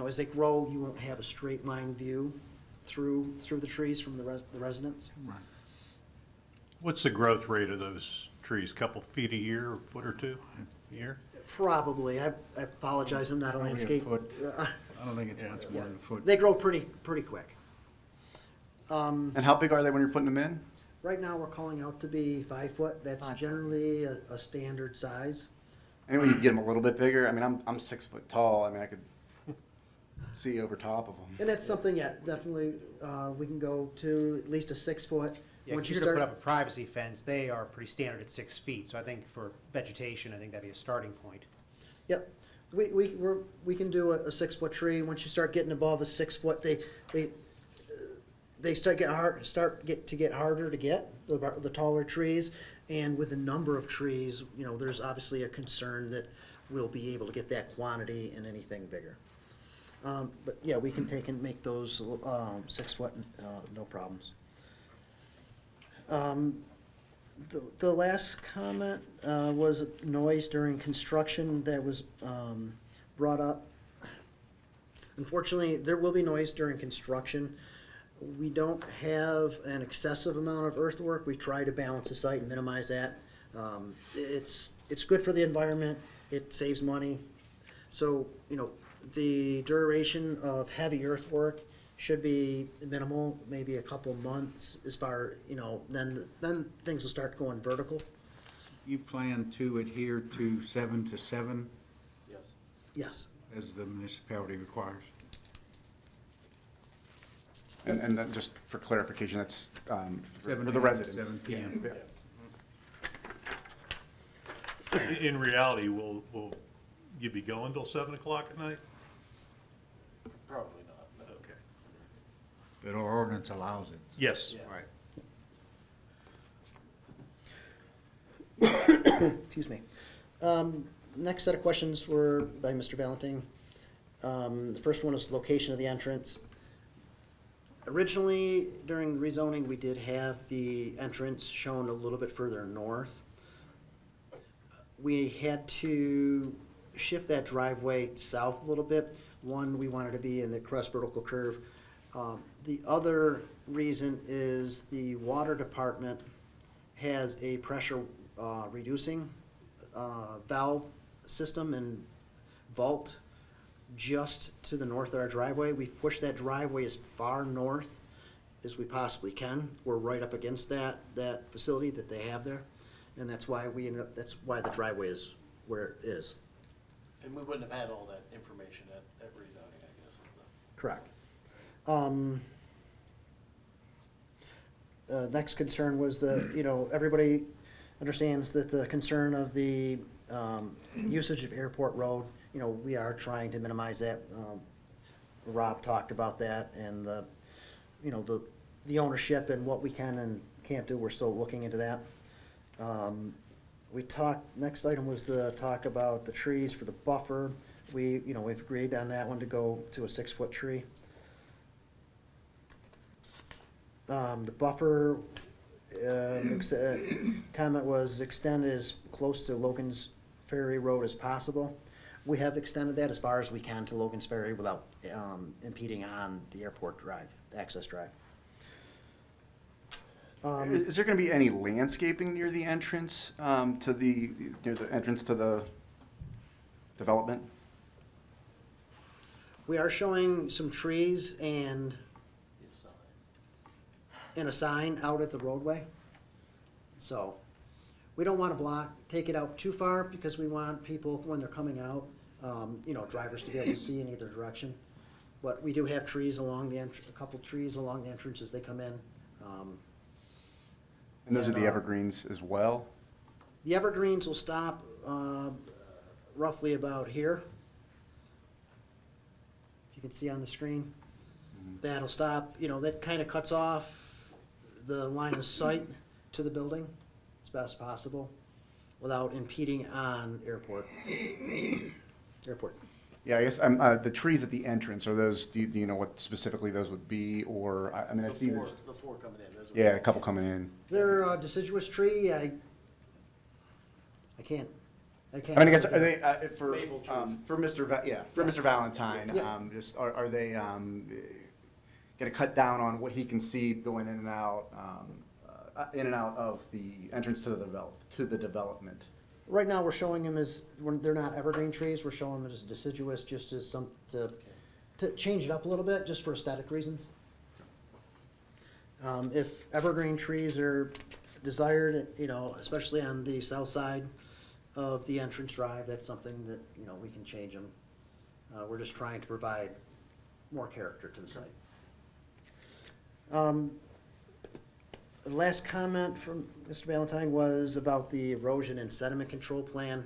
as they grow, you won't have a straight line view through the trees from the residents. What's the growth rate of those trees? Couple feet a year, a foot or two a year? Probably. I apologize, I'm not a Probably a landscape. foot. I don't think it's much more Yeah. than a foot. They grow pretty quick. And how big are they when you're putting them in? Right now, we're calling out to be 5 foot. That's 5 foot. generally a standard size. Anyway, you can get them a little bit bigger. I mean, I'm 6 foot tall. I mean, I could see over top of them. And that's something, yeah, definitely, we can go to at least a 6 foot. Yeah, Once because you you're gonna start, put up a privacy fence, they are pretty standard at 6 feet, so I think for vegetation, I think that'd be a starting point. yep, we can do a 6-foot tree. Once you start getting above a 6 foot, they start to get harder to get, the taller trees. And with the number of trees, you know, there's obviously a concern that we'll be able to get that quantity in anything bigger. But yeah, we can take and make those 6 foot, no problems. The last comment was noise during construction that was brought up. Unfortunately, there will be noise during construction. We don't have an excessive amount of earthwork. We try to balance the site and minimize that. It's good for the environment. It saves money. So, you know, the duration of heavy earthwork should be minimal, maybe a couple months as far, you know, then things will start going vertical. You plan to adhere to 7 to 7 Yes. as the municipality requires? And then just for clarification, that's for 7 the a.m. to residents. 7 p.m. Yeah. In reality, will you be going till 7 o'clock at night? Probably not, no. Okay. But our ordinance allows it. Yes. Right. Excuse me. Next set of questions were by Mr. Valentine. The first one is location of the entrance. Originally, during rezoning, we did have the entrance shown a little bit further north. We had to shift that driveway south a little bit. One, we wanted to be in the crest vertical curve. The other reason is the water department has a pressure reducing valve system and vault just to the north of our driveway. We've pushed that driveway as far north as we possibly can. We're right up against that facility that they have there, and that's why that's why the driveway is where it is. And we wouldn't have had all that information at rezoning, I guess. Correct. Next concern was everybody understands that the concern of the usage of Airport Road, we are trying to minimize that. Rob talked about that and the ownership and what we can and can't do. We're still looking into that. Next item was the talk about the trees for the buffer. We've agreed on that one to go to a 6-foot tree. The buffer, comment was extend as close to Logan's Ferry Road as possible. We have extended that as far as we can to Logan's Ferry without impeding on the airport drive, the access drive. Is there going to be any landscaping near the entrance to near the entrance to the development? We are showing some trees and a sign out at the roadway. So we don't want to take it out too far because we want people, when they're coming out, drivers to be able to see in either direction. But we do have trees along a couple trees along the entrance as they come in. And those are the evergreens as well? The evergreens will stop roughly about here. If you can see on the screen. That'll stop, that kind of cuts off the line of sight to the building as best possible without impeding on airport. Yeah, I guess the trees at the entrance, are those, do you know what specifically those would be? Or, I mean, I see there's, The four coming in. Those are- yeah, a couple coming in. They're a deciduous tree. I can't. I mean, I guess, are they, Maple trees. for Mr. Valentine, Yeah. just, are they gonna cut down on what he can see going in and out of the entrance to the development? Right now, we're showing them when they're not evergreen trees, we're showing them as deciduous, just as to change it up a little bit, just for aesthetic reasons. If evergreen trees are desired, especially on the south side of the entrance drive, that's something that, we can change them. We're just trying to provide more character to the site. The last comment from Mr. Valentine was about the erosion and sediment control plan.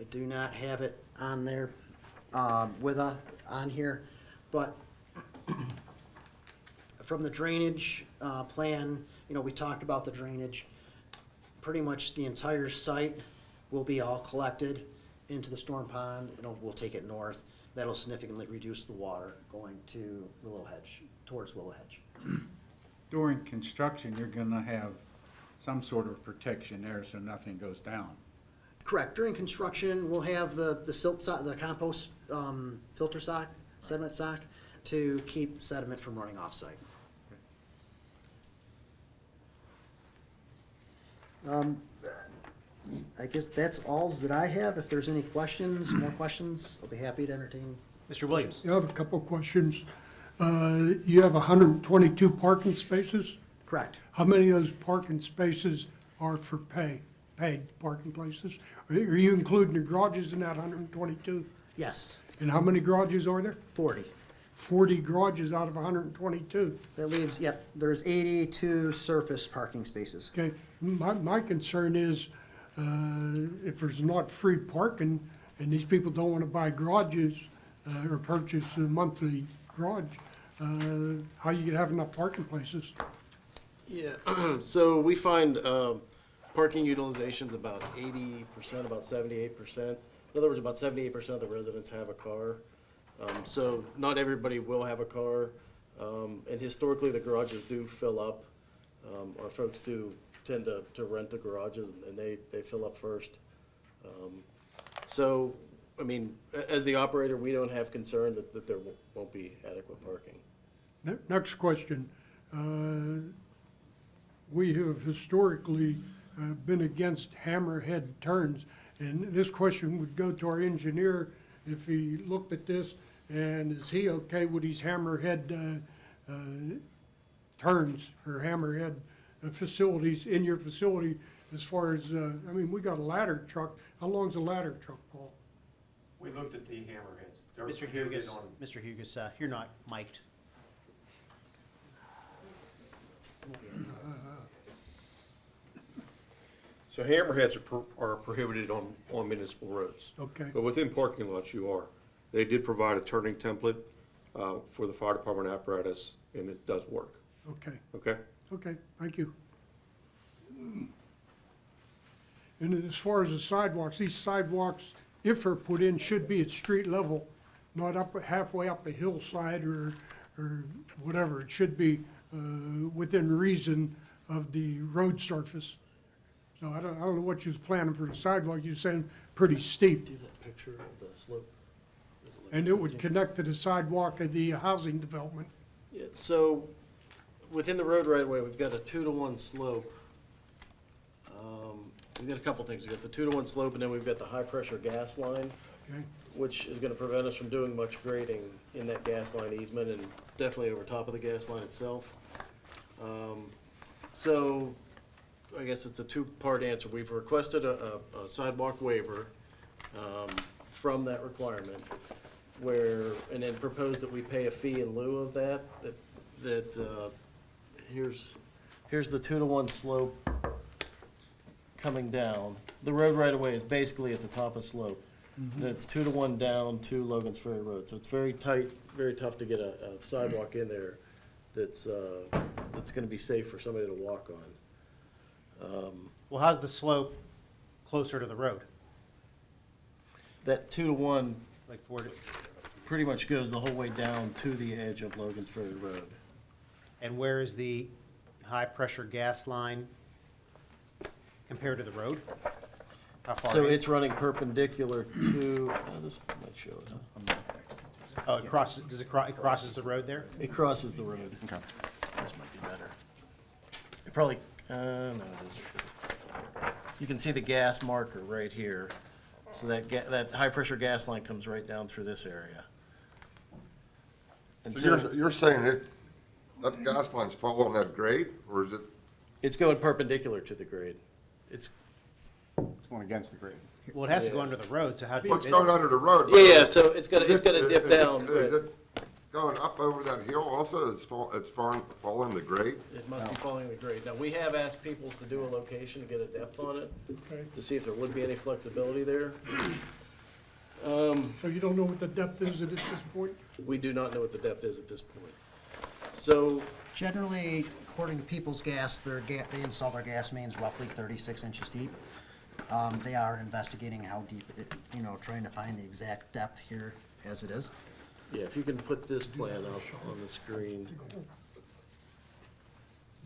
I do not have it on there, on here, but from the drainage, plan, you know, we talked about the drainage. Pretty much the entire site will be all collected into the storm pond. We'll take it north. That'll significantly reduce the water going to Willow Hedge, towards Willow Hedge. During construction, you're gonna have some sort of protection there so nothing goes down. Correct. During construction, we'll have the silt sock, the compost, filter sock, sediment sock, to keep sediment from running off-site. I guess that's all that I have. If there's any questions, more questions, I'll be happy to entertain. Mr. Williams? I have a couple of questions. You have 122 parking spaces? Correct. How many of those parking spaces are for paid parking places? Are you including the garages in that 122? Yes, And how many garages are there? 40. 40 garages out of 122. That leaves, yep, there's 82 surface parking spaces. Okay, my concern is, if there's not free parking, and these people don't want to buy garages, or purchase a monthly garage, how you could have enough parking places? Yeah, so we find parking utilization's about 80%, about 78%. In other words, about 78% of the residents have a car. So not everybody will have a car. And historically, the garages do fill up. Our folks do tend to rent the garages, and they fill up first. So, I mean, as the operator, we don't have concern that there won't be adequate parking. Next question. We have historically been against hammerhead turns, and this question would go to our engineer if he looked at this, and is he okay with these hammerhead turns or hammerhead facilities in your facility as far as, I mean, we got a ladder truck. How long's a ladder truck, Paul? We looked at the hammerheads. They're Mr. prohibited Hugus, on- Mr. Hugus, you're not mic'd. So hammerheads are prohibited on municipal roads. Okay. But within parking lots, you are. They did provide a turning template for the fire department apparatus, and it does work, Okay, okay? okay, thank you. And as far as the sidewalks, these sidewalks, if they're put in, should be at street level, not up, halfway up a hillside or whatever. It should be within reason of the road surface. So I don't know what you was planning for the sidewalk. You were saying pretty steep, Do that picture of the slope. and it would connect to the sidewalk of the housing development. Yeah, so within the road right away, we've got a 2-to-1 slope. We've got a couple things. We've got the 2-to-1 slope, and then we've got the high-pressure gas line, Okay, which is gonna prevent us from doing much grading in that gas line easement and definitely over top of the gas line itself. So I guess it's a two-part answer. We've requested a sidewalk waiver from that requirement and then proposed that we pay a fee in lieu of that here's the 2-to-1 slope coming down. The road right away is basically at the top of slope. And it's 2-to-1 down to Logan's Ferry Road. So it's very tight, very tough to get a sidewalk in there that's gonna be safe for somebody to walk on. Well, how's the slope closer to the road? That 2-to-1 Like where, pretty much goes the whole way down to the edge of Logan's Ferry Road. and where is the high-pressure gas line compared to the road? How far? So in? it's running perpendicular to, this might show it, huh? Oh, it crosses, it crosses the road there? It crosses the road. Okay. This might be better. It probably, no, it isn't. You can see the gas marker right here. So that high-pressure gas line comes right down through this area. And So so you're saying that gas line's following that grade, or is it? it's going perpendicular to the grade. It's, It's going against the grade. Well, it has to go under the road, so how do What's you? going under the road? yeah, so it's gonna Is it- dip down. Is but- it going up over that hill also, it's following the grade? It must be following the grade. Now, we have asked people to do a location to get a depth on it, Okay. to see if there would be any flexibility there. So you don't know what the depth is at this point? We do not know what the depth is at this point. So, Generally, according to People's Gas, they install their gas mains roughly 36 inches deep. They are investigating how deep trying to find the exact depth here as it is. yeah, if you can put this plan up on the screen.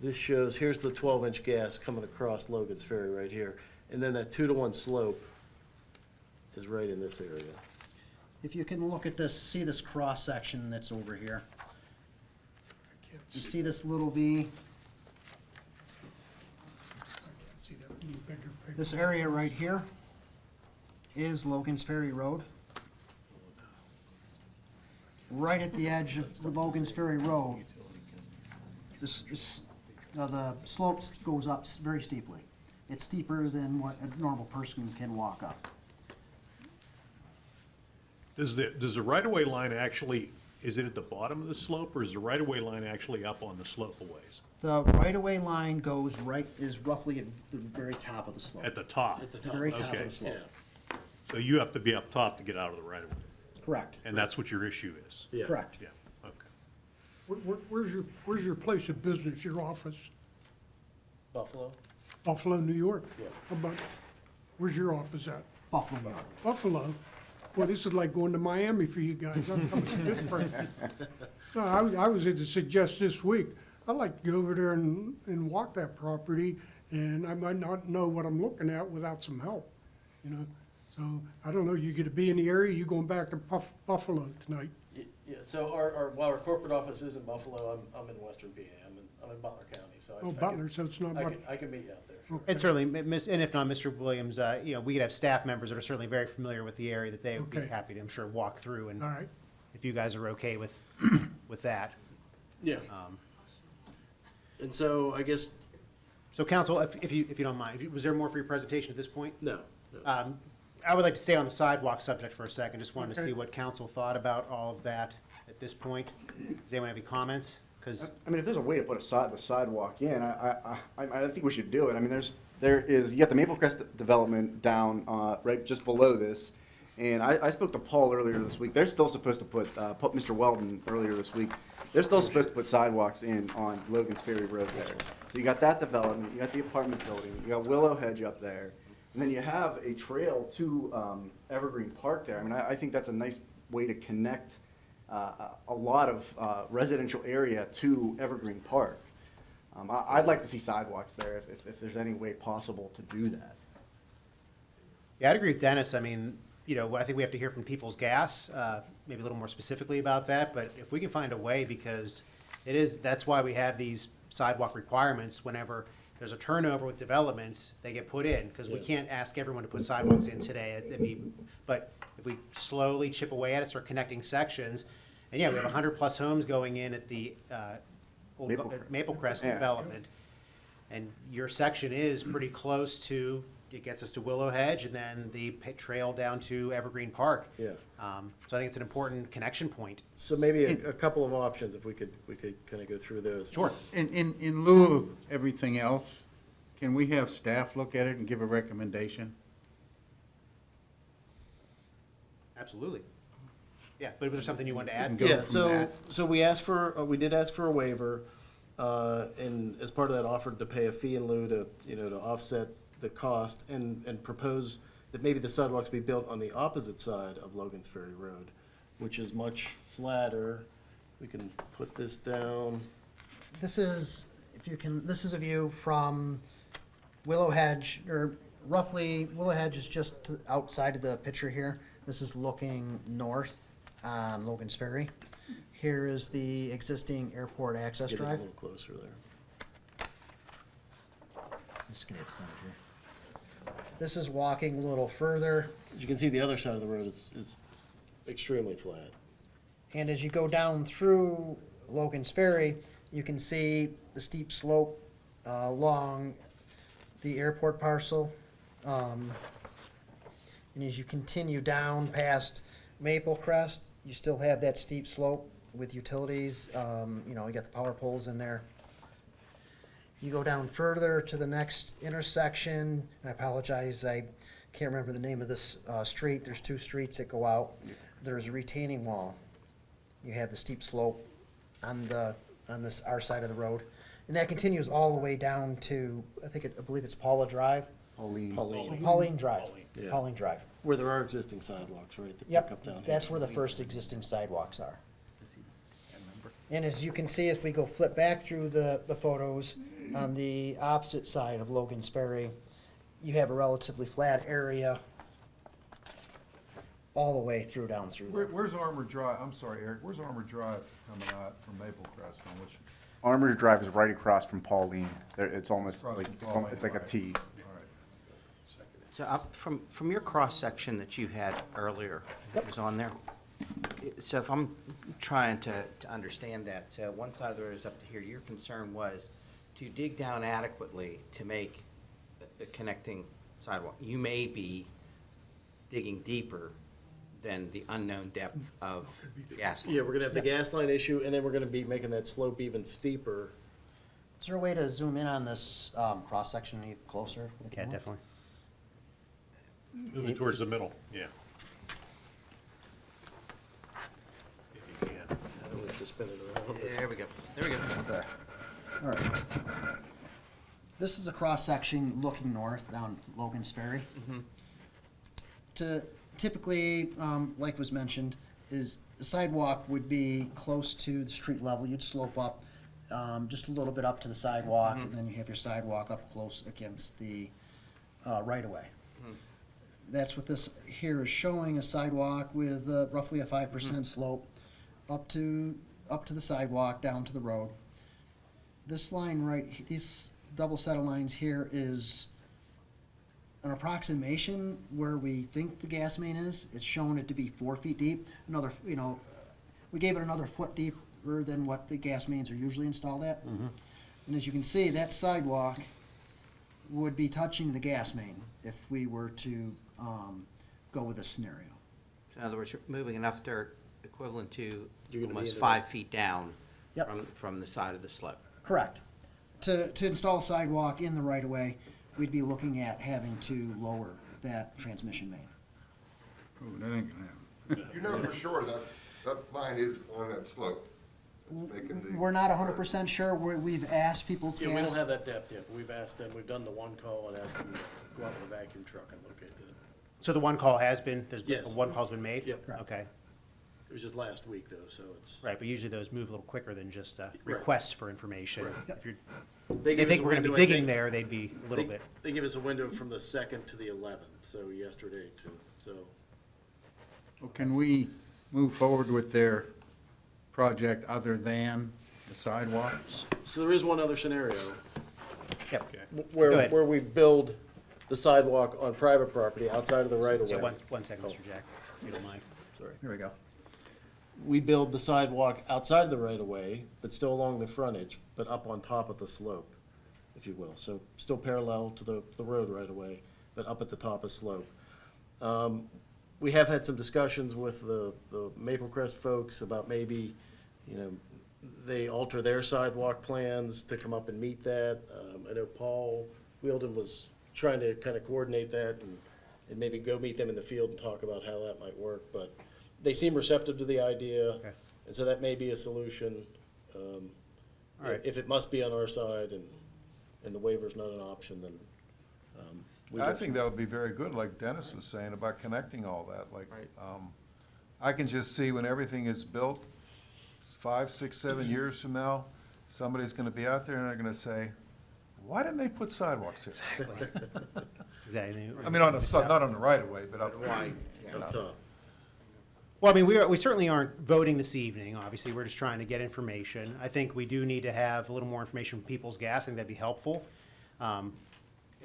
This shows, here's the 12-inch gas coming across Logan's Ferry right here. And then that 2-to-1 slope is right in this area. If you can look at this, see this cross section that's over here. You see this little V? See that little bigger picture? This area right here is Logan's Ferry Road. Right at the edge of Logan's Ferry Road, the slope goes up very steeply. It's steeper than what a normal person can walk up. Does the right-of-way line actually, is it at the bottom of the slope, or is the right-of-way line actually up on the slope a ways? The right-of-way line is roughly at the very top of the slope. At the top? At the The very top Okay. of the slope. Yeah, So you have to be up top to get out of the right-of-way, Correct, and that's what your issue is? yeah. correct. Yeah, okay. Where's your place of business, your office? Buffalo? Buffalo, New York? Yeah. How about, where's your office at? Buffalo, New York. Buffalo? Well, this is like going to Miami for you guys. I'm coming to Pittsburgh. No, I was going to suggest this week, I'd like to go over there and walk that property, and I might not know what I'm looking at without some help, you know? So, I don't know, you get to be in the area, you going back to Buffalo tonight? Yeah, so while our corporate office is in Buffalo, I'm in Western PA. I'm in Butler County, so. Oh, Butler, so it's not much. I can meet you out there. Sure. And certainly, and if not, Mr. Williams, we could have staff members that are certainly very familiar with the area that they would be Okay. happy to, I'm sure, walk through, and All right. if you guys are okay with, with that. Yeah. And so I guess, So council, if you don't mind, was there more for your presentation at this point? no. no. I would like to stay on the sidewalk subject for a second, just wanted to Okay. see what council thought about all of that at this point. Does anyone have any comments? Because, I mean, if there's a way to put the sidewalk in, I think we should do it. I mean, you got the Maple Crest development down, right just below this. And I spoke to Paul earlier this week. They're still supposed to put Mr. Weldon earlier this week. They're still supposed to put sidewalks in on Logan's Ferry Road there. So you got that development, you got the apartment building, you got Willow Hedge up there. And then you have a trail to Evergreen Park there. I mean, I think that's a nice way to connect a lot of residential area to Evergreen Park. I'd like to see sidewalks there if there's any way possible to do that. yeah, I'd agree with Dennis. I mean, I think we have to hear from People's Gas, maybe a little more specifically about that, but if we can find a way, because that's why we have these sidewalk requirements whenever there's a turnover with developments, they get put in, because we Yeah. can't ask everyone to put sidewalks in today. But if we slowly chip away at it, start connecting sections, and yeah, we have 100-plus homes going in at the old Maple Crest Yeah. development, and your section is pretty close to, it gets us to Willow Hedge, and then the trail down to Evergreen Park. Yeah. So I think it's an important connection point. So maybe a couple of options, if we could kind of go through those. Sure. In lieu of everything else, can we have staff look at it and give a recommendation? Absolutely. Yeah, but was there something you wanted to add? Go Yeah, from that. so we did ask for a waiver, and as part of that, offered to pay a fee in lieu to offset the cost and propose that maybe the sidewalks be built on the opposite side of Logan's Ferry Road, which is much flatter. We can put this down. This is a view from Willow Hedge, or roughly, Willow Hedge is just outside of the picture here. This is looking north on Logan's Ferry. Here is the existing airport access Get it a drive. little closer there. Just gonna hit center here. This is walking a little further, As you can see, the other side of the road is extremely flat. and as you go down through Logan's Ferry, you can see the steep slope along the airport parcel. And as you continue down past Maple Crest, you still have that steep slope with utilities, you know, you got the power poles in there. You go down further to the next intersection, I apologize, I can't remember the name of this, street, there's two streets that go out. There's a retaining wall. You have the steep slope on this, our side of the road. And that continues all the way down to, I believe it's Paula Drive? Pauline. Pauline Drive, Yeah. Pauline Drive. Where there are existing sidewalks, right, that pick Yep, up down here. that's where the first existing sidewalks are. And as you can see, as we go flip back through the photos, on the opposite side of Logan's Ferry, you have a relatively flat area all the way through, down through there. Where's Armour Drive? I'm sorry, Eric, where's Armour Drive coming out from Maple Crest on which? Armory Drive is right across from Pauline. There, it's almost Across like, from Pauline, it's like a right. T. All right. So from your cross-section that you had earlier, that was on there, so if I'm trying to understand that, so one side of the road is up to here, your concern was to dig down adequately to make a connecting sidewalk. You may be digging deeper than the unknown depth of gas line. Yeah, we're gonna have the gas line issue, and then we're gonna be making that slope even steeper. Is there a way to zoom in on this, cross-section any closer? Yeah, definitely. Move it towards the middle, yeah. If you can. I don't have to spin it around. There we go, there we go. All right. This is a cross-section looking north down Logan's Ferry. Typically, like was mentioned, is the sidewalk would be close to the street level. You'd slope up just a little bit up to the sidewalk, and then you have your sidewalk up close against the right-of-way. That's what this here is showing, a sidewalk with roughly a 5% slope up to the sidewalk, down to the road. This line these double set of lines here is an approximation where we think the gas main is. It's showing it to be 4 feet deep. Another, you know, we gave it another foot deeper than what the gas mains are usually installed at. And as you can see, that sidewalk would be touching the gas main if we were to go with this scenario. So in other words, you're moving enough dirt equivalent to You're gonna be almost into 5 feet down Yep. from the side of the slope. Correct. To install a sidewalk in the right-of-way, we'd be looking at having to lower that transmission main. Oh, that ain't gonna happen. You know for sure that line is on that slope, making the. We're not 100% sure. We've asked People's Yeah, Gas. we don't have that depth yet, but we've asked them, we've done the one call and asked them to go out with a vacuum truck and look at it. So the one call has been, Yes. one call's been made? Yep. Correct. Okay, It was just last week though, so it's. right, but usually those move a little quicker than just a request for information. If you're, They if give they us think a we're gonna be window, I digging think- there, they'd be a little bit. They give us a window from the 2nd to the 11th, so yesterday too, so. Well, can we move forward with their project other than the sidewalk? So there is one other scenario Yep. Okay. Go where, ahead. where we build the sidewalk on private property outside of the right of So way. one second, Mr. Jack, if you don't mind. Sorry. Here we go. We build the sidewalk outside of the right of way, but still along the frontage, but up on top of the slope, if you will. So still parallel to the road right of way, but up at the top of slope. We have had some discussions with the Maple Crest folks about maybe, you know, they alter their sidewalk plans to come up and meet that. I know Paul Wielden was trying to kind of coordinate that and maybe go meet them in the field and talk about how that might work, but they seem receptive to the idea, Okay. and so that may be a solution. All right. If it must be on our side and the waiver's not an option, then we I have think some- that would be very good, like Dennis was saying about connecting all that, like, Right. I can just see when everything is built, 5, 6, 7 years from now, somebody's gonna be out there and they're gonna say, why didn't they put sidewalks here? Exactly. I mean, not on the right of way, but up. Why? Up top. Well, I mean, we certainly aren't voting this evening, obviously, we're just trying to get information. I think we do need to have a little more information from People's Gas, I think that'd be helpful.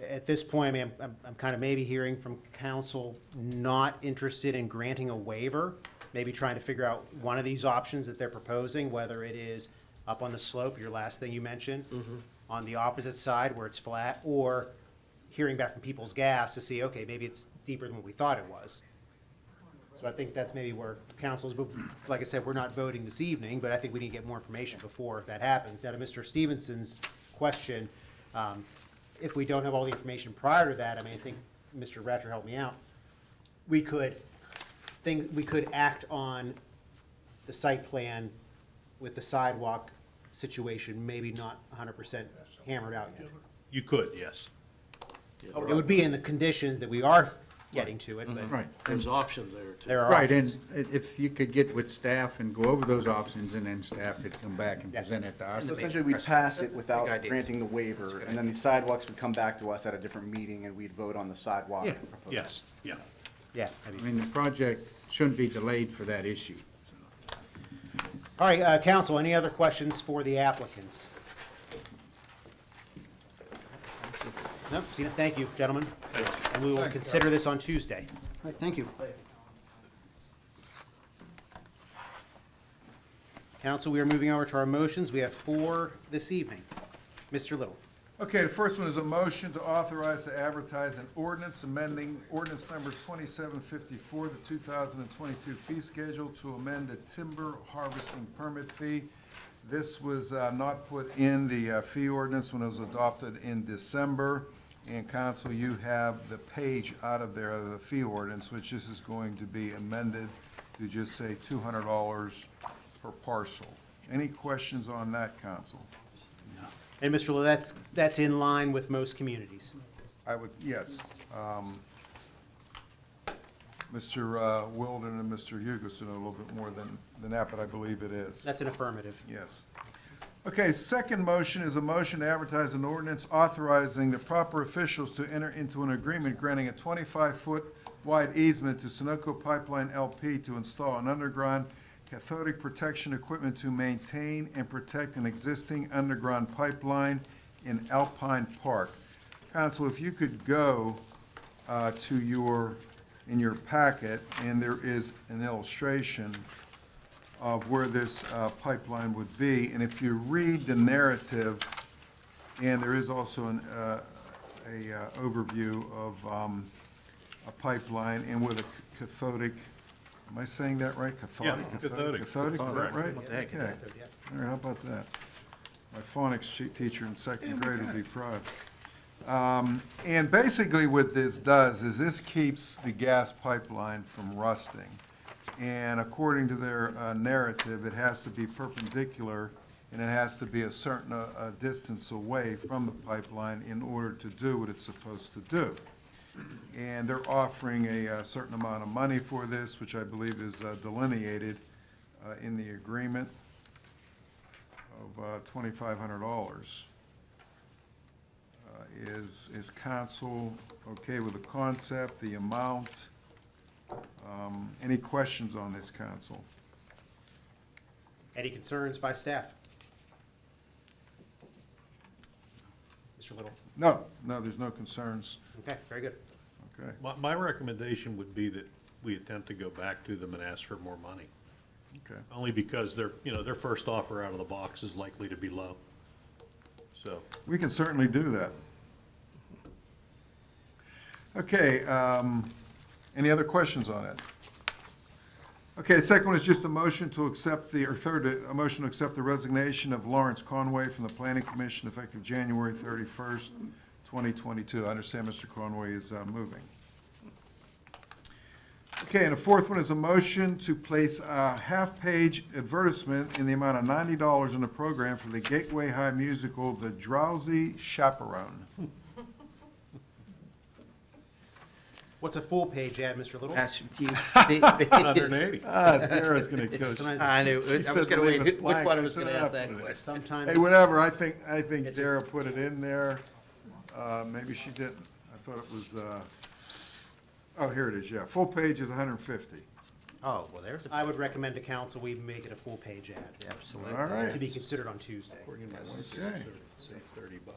At this point, I mean, I'm kind of maybe hearing from council not interested in granting a waiver, maybe trying to figure out one of these options that they're proposing, whether it is up on the slope, your last thing you mentioned, on the opposite side where it's flat, or hearing back from People's Gas to see, okay, maybe it's deeper than what we thought it was. So I think that's maybe where council's, but like I said, we're not voting this evening, but I think we need to get more information before that happens. Now, to Mr. Stevenson's question, if we don't have all the information prior to that, I mean, I think Mr. Ratcher helped me out. We could act on the site plan with the sidewalk situation, maybe not 100% hammered out yet. You could, yes. It would be in the conditions that we are getting to it, but Right. There's options there, too. there are Right, options. and if you could get with staff and go over those options, and then staff could come back and Yeah. present it to us. So essentially, we'd pass it without Good idea. granting the waiver, and then the sidewalks would come back to us at a different meeting, and we'd vote on the sidewalk. Yeah. proposal. Yes, yeah. Yeah. I mean, the project shouldn't be delayed for that issue. All right, council, any other questions for the applicants? No, seen it. Thank you, gentlemen. And we will consider this on Tuesday. All right, thank you. Council, we are moving over to our motions. We have 4 this evening. Mr. Little. Okay, the first one is a motion to authorize to advertise an ordinance amending ordinance number 2754, the 2022 fee schedule to amend the timber harvesting permit fee. This was not put in the fee ordinance when it was adopted in December. And council, you have the page out of there of the fee ordinance, which this is going to be amended to just say $200 per parcel. Any questions on that, council? And Mr. Little, that's in line with most communities. I would, yes. Mr. Wilden and Mr. Hugoson know a little bit more than that, but I believe it is. That's an affirmative. Yes. Okay, second motion is a motion to advertise an ordinance authorizing the proper officials to enter into an agreement granting a 25-foot wide easement to Sunoco Pipeline LP to install an underground cathodic protection equipment to maintain and protect an existing underground pipeline in Alpine Park. Council, if you could go in your packet, and there is an illustration of where this pipeline would be, and if you read the narrative, and there is also an overview of a pipeline, and with a cathodic, am I saying that right? Yeah, cathodic. Cathodic, is that Correct. right? What the heck is Okay. All right, how about that? My phonics teacher in second grade would be proud. And basically what this does is this keeps the gas pipeline from rusting. And according to their narrative, it has to be perpendicular, and it has to be a certain distance away from the pipeline in order to do what it's supposed to do. And they're offering a certain amount of money for this, which I believe is delineated in the agreement of $2,500. Is council okay with the concept, the amount? Any questions on this, council? Any concerns by staff? Mr. Little? No, there's no concerns. Okay, very good. Okay. My recommendation would be that we attempt to go back to them and ask for more money. Okay. Only because their first offer out of the box is likely to be low. So, We can certainly do that. Okay, any other questions on it? Okay, the second one is just a motion to accept a motion to accept the resignation of Lawrence Conway from the Planning Commission effective January 31st, 2022. I understand Mr. Conway is moving. Okay, and the fourth one is a motion to place a half-page advertisement in the amount of $90 in the program for the Gateway High musical, The Drowsy Chaperone. What's a full-page ad, Mr. Little? That's, you, 180. Dara's gonna coach. Sometimes- I knew, I She was said gonna leave wait, it which blank. one I was said gonna I'll ask that put it in. question? Sometimes. Hey, whatever, I think It's a- Dara put it in there. Maybe she didn't. I thought it was, oh, here it is, yeah. Full page is 150. Oh, well, there's a, I would recommend to council we make it a full-page ad absolutely. All right. to be considered on Tuesday. according to my wife, Okay. save $30 by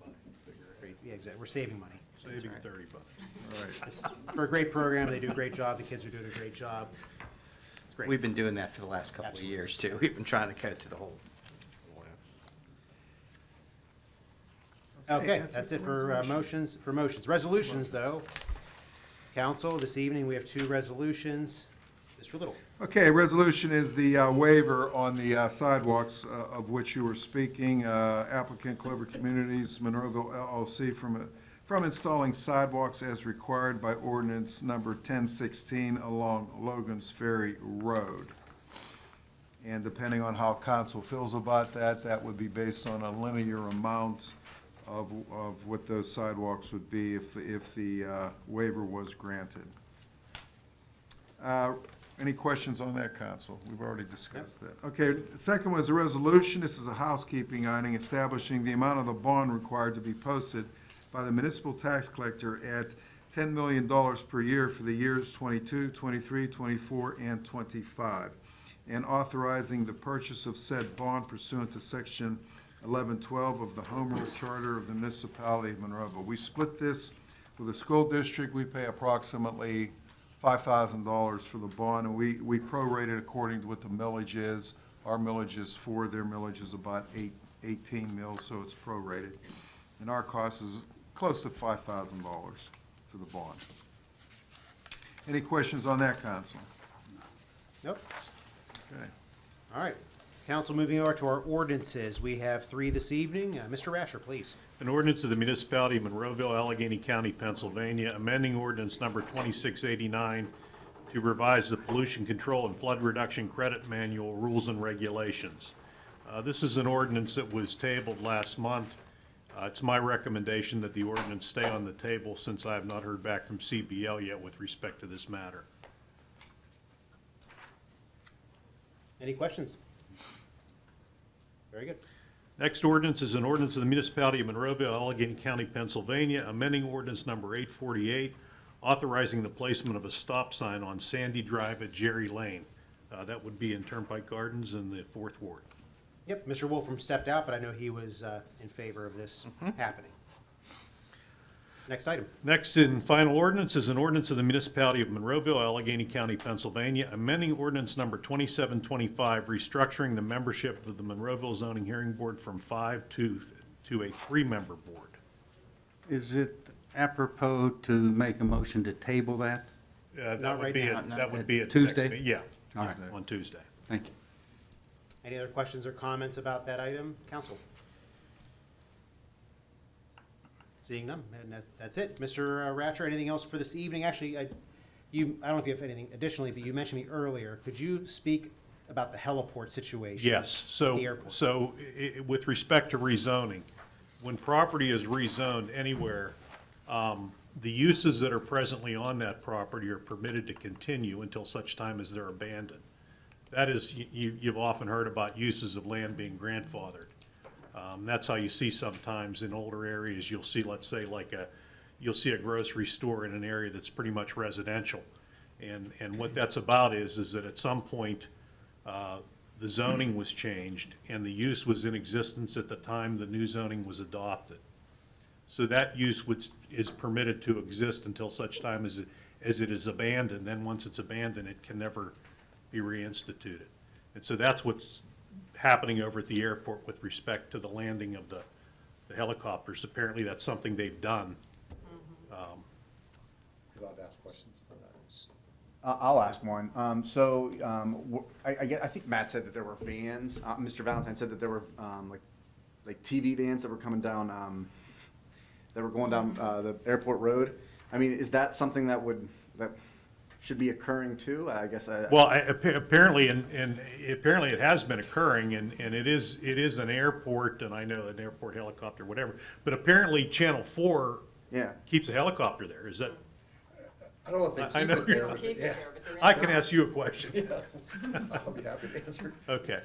buying bigger. Yeah, exactly. We're saving money. Saving $30. All right. It's for a great program. They do a great job. The kids are doing a great job. It's great. We've been doing that for the last couple of Absolutely. years, too. We've been trying to cut to the whole. Okay, that's that's it it for for motions. Resolutions, though. Council, this evening, we have 2 resolutions. Mr. Little. Okay, resolution is the waiver on the sidewalks of which you were speaking. Applicant Clover Communities Monroeville LLC from installing sidewalks as required by ordinance number 1016 along Logan's Ferry Road. And depending on how council feels about that, that would be based on a linear amount of what those sidewalks would be if the waiver was granted. Any questions on that, council? We've already discussed that. Okay, the second was a resolution. This is a housekeeping item establishing the amount of the bond required to be posted by the municipal tax collector at $10 million per year for the years 22, 23, 24, and 25, and authorizing the purchase of said bond pursuant to Section 1112 of the Home Rule Charter of the Municipality of Monroeville. We split this with the school district. We pay approximately $5,000 for the bond, and we prorate it according to what the millage is. Our millage is 4, their millage is about 18 mils, so it's prorated. And our cost is close to $5,000 for the bond. Any questions on that, council? Nope. Okay. All right. Council, moving over to our ordinances. We have 3 this evening. Mr. Rasher, please. An ordinance of the Municipality of Monroeville, Allegheny County, Pennsylvania, amending ordinance number 2689 to revise the pollution control and flood reduction credit manual rules and regulations. This is an ordinance that was tabled last month. It's my recommendation that the ordinance stay on the table since I have not heard back from CBL yet with respect to this matter. Any questions? Very good. Next ordinance is an ordinance of the Municipality of Monroeville, Allegheny County, Pennsylvania, amending ordinance number 848, authorizing the placement of a stop sign on Sandy Drive at Jerry Lane. That would be in Turnpike Gardens in the 4th Ward. Yep, Mr. Wolfram stepped out, but I know he was in favor of this happening. Next item. Next and final ordinance is an ordinance of the Municipality of Monroeville, Allegheny County, Pennsylvania, amending ordinance number 2725, restructuring the membership of the Monroeville Zoning Hearing Board from 5 to a 3-member board. Is it apropos to make a motion to table that? That Not would right be now. at- That would be at Tuesday? next meeting. Yeah. All right. On Tuesday. Thank you. Any other questions or comments about that item? Council? Seeing none, and that's it. Mr. Ratcher, anything else for this evening? Actually, I don't know if you have anything additionally, but you mentioned me earlier. Could you speak about the heliport situation? Yes, at so, the airport? with respect to rezoning, when property is rezoned anywhere, the uses that are presently on that property are permitted to continue until such time as they're abandoned. That is, you've often heard about uses of land being grandfathered. That's how you see sometimes in older areas, you'll see, let's say, you'll see a grocery store in an area that's pretty much residential. And what that's about is that at some point, the zoning was changed and the use was in existence at the time the new zoning was adopted. So that use is permitted to exist until such time as it is abandoned. Then once it's abandoned, it can never be reinstituted. And so that's what's happening over at the airport with respect to the landing of the helicopters. Apparently, that's something they've done. You allowed to ask questions on that? I'll ask one. I think Matt said that there were vans. Mr. Valentine said that there were like TV vans that were coming down, that were going down the airport road. I mean, is that something that should be occurring too? I guess. Well, apparently, and apparently it has been occurring, and it is an airport, and I know an airport helicopter, whatever. But apparently, Channel 4 keeps a helicopter there. Is that? I don't know if they I keep know it there, you're- but Keep it yeah. there, but they're in I the can house. ask you a question. Yeah. I'll be happy to answer. Okay.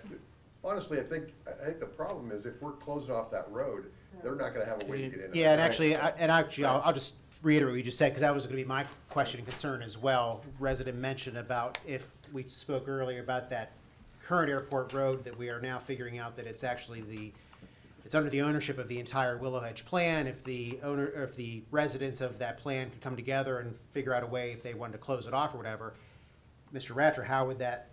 Honestly, I think the problem is if we're closing off that road, they're not gonna have a way to get in. Yeah, and actually, I'll just reiterate what you just said, because that was going to be my question and concern as well. Resident mentioned about if we spoke earlier about that current airport road, that we are now figuring out that it's actually it's under the ownership of the entire Willow Hedge plan. If the residents of that plan could come together and figure out a way if they wanted to close it off or whatever, Mr. Ratcher, how would that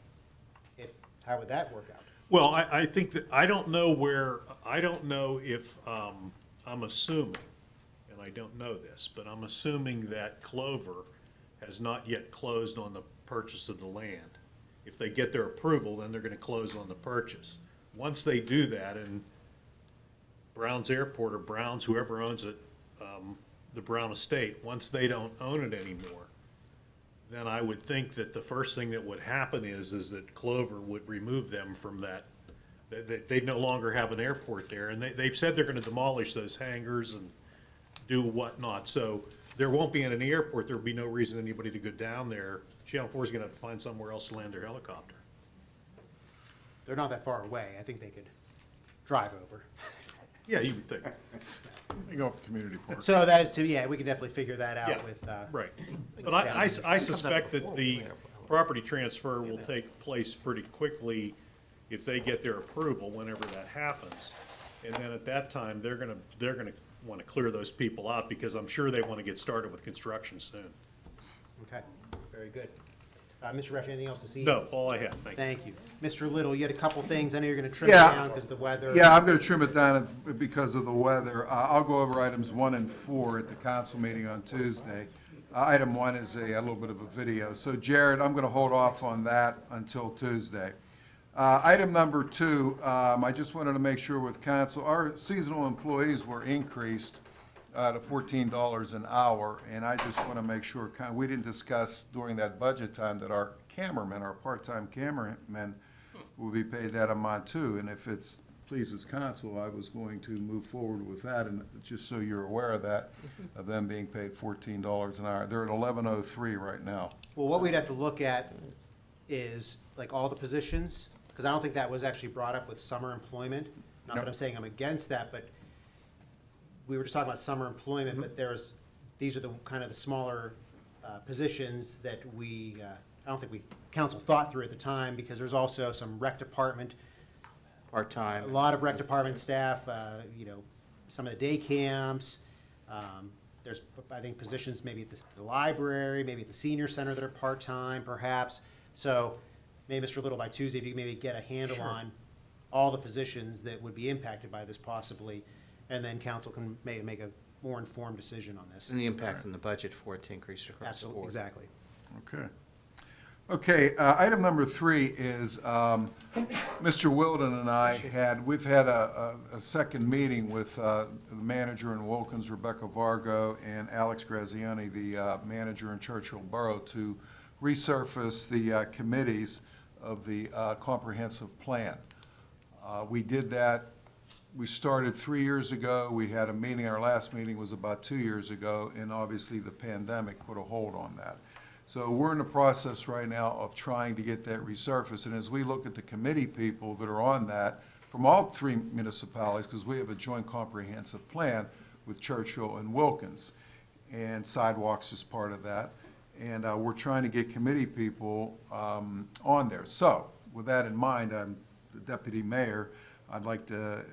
work out? Well, I think that, I don't know if, I'm assuming, and I don't know this, but I'm assuming that Clover has not yet closed on the purchase of the land. If they get their approval, then they're gonna close on the purchase. Once they do that, and Brown's Airport or Brown's, whoever owns it, the Brown Estate, once they don't own it anymore, then I would think that the first thing that would happen is that Clover would remove them from that. They'd no longer have an airport there, and they've said they're gonna demolish those hangars and do whatnot, so there won't be any airport, there'll be no reason anybody to go down there. Channel 4 is gonna have to find somewhere else to land their helicopter. They're not that far away. I think they could drive over. Yeah, you would think. They go up the community park. So that is yeah, we can definitely figure that out Yeah, with, right. But I suspect that the property transfer will take place pretty quickly if they get their approval, whenever that happens. And then at that time, they're gonna wanna clear those people out, because I'm sure they wanna get started with construction soon. okay, very good. Mr. Rush, anything else to see? No, all I have, thank you. Thank you. Mr. Little, you had a couple things. I know you're gonna trim it Yeah. down because of the weather. Yeah, I'm gonna trim it down because of the weather. I'll go over items 1 and 4 at the council meeting on Tuesday. Item 1 is a little bit of a video. So Jared, I'm gonna hold off on that until Tuesday. Item number 2, I just wanted to make sure with council, our seasonal employees were increased to $14 an hour, and I just want to make sure, we didn't discuss during that budget time that our cameramen, our part-time cameramen, will be paid that amount too, and if it's pleases council, I was going to move forward with that, and just so you're aware of that, of them being paid $14 an hour. They're at 11.03 right now. Well, what we'd have to look at is like all the positions, because I don't think that was actually brought up with summer employment. Not that No. I'm saying I'm against that, but we were just talking about summer employment, but these are the kind of the smaller positions that I don't think council thought through at the time, because there's also some rec department, a Part-time. lot of rec department staff, some of the day camps. There's, I think, positions maybe at the library, maybe at the senior center that are part-time perhaps. So maybe Mr. Little, by Tuesday, if you can maybe get a handle on all the positions that would be impacted by this possibly, and then council can maybe make a more informed decision on this. And the impact on the budget for it to increase across the Absolutely, board. exactly. Okay. Okay, item number 3 is, Mr. Wilden and we've had a second meeting with the manager in Wilkins, Rebecca Vargo, and Alex Graziani, the manager in Churchill Borough, to resurface the committees of the comprehensive plan. We did that. We started 3 years ago. We had a meeting, our last meeting was about 2 years ago, and obviously the pandemic put a hold on that. So we're in the process right now of trying to get that resurfaced, and as we look at the committee people that are on that, from all 3 municipalities, because we have a joint comprehensive plan with Churchill and Wilkins, and sidewalks is part of that, and we're trying to get committee people on there. So, with that in mind, I'm the deputy mayor. I'd like to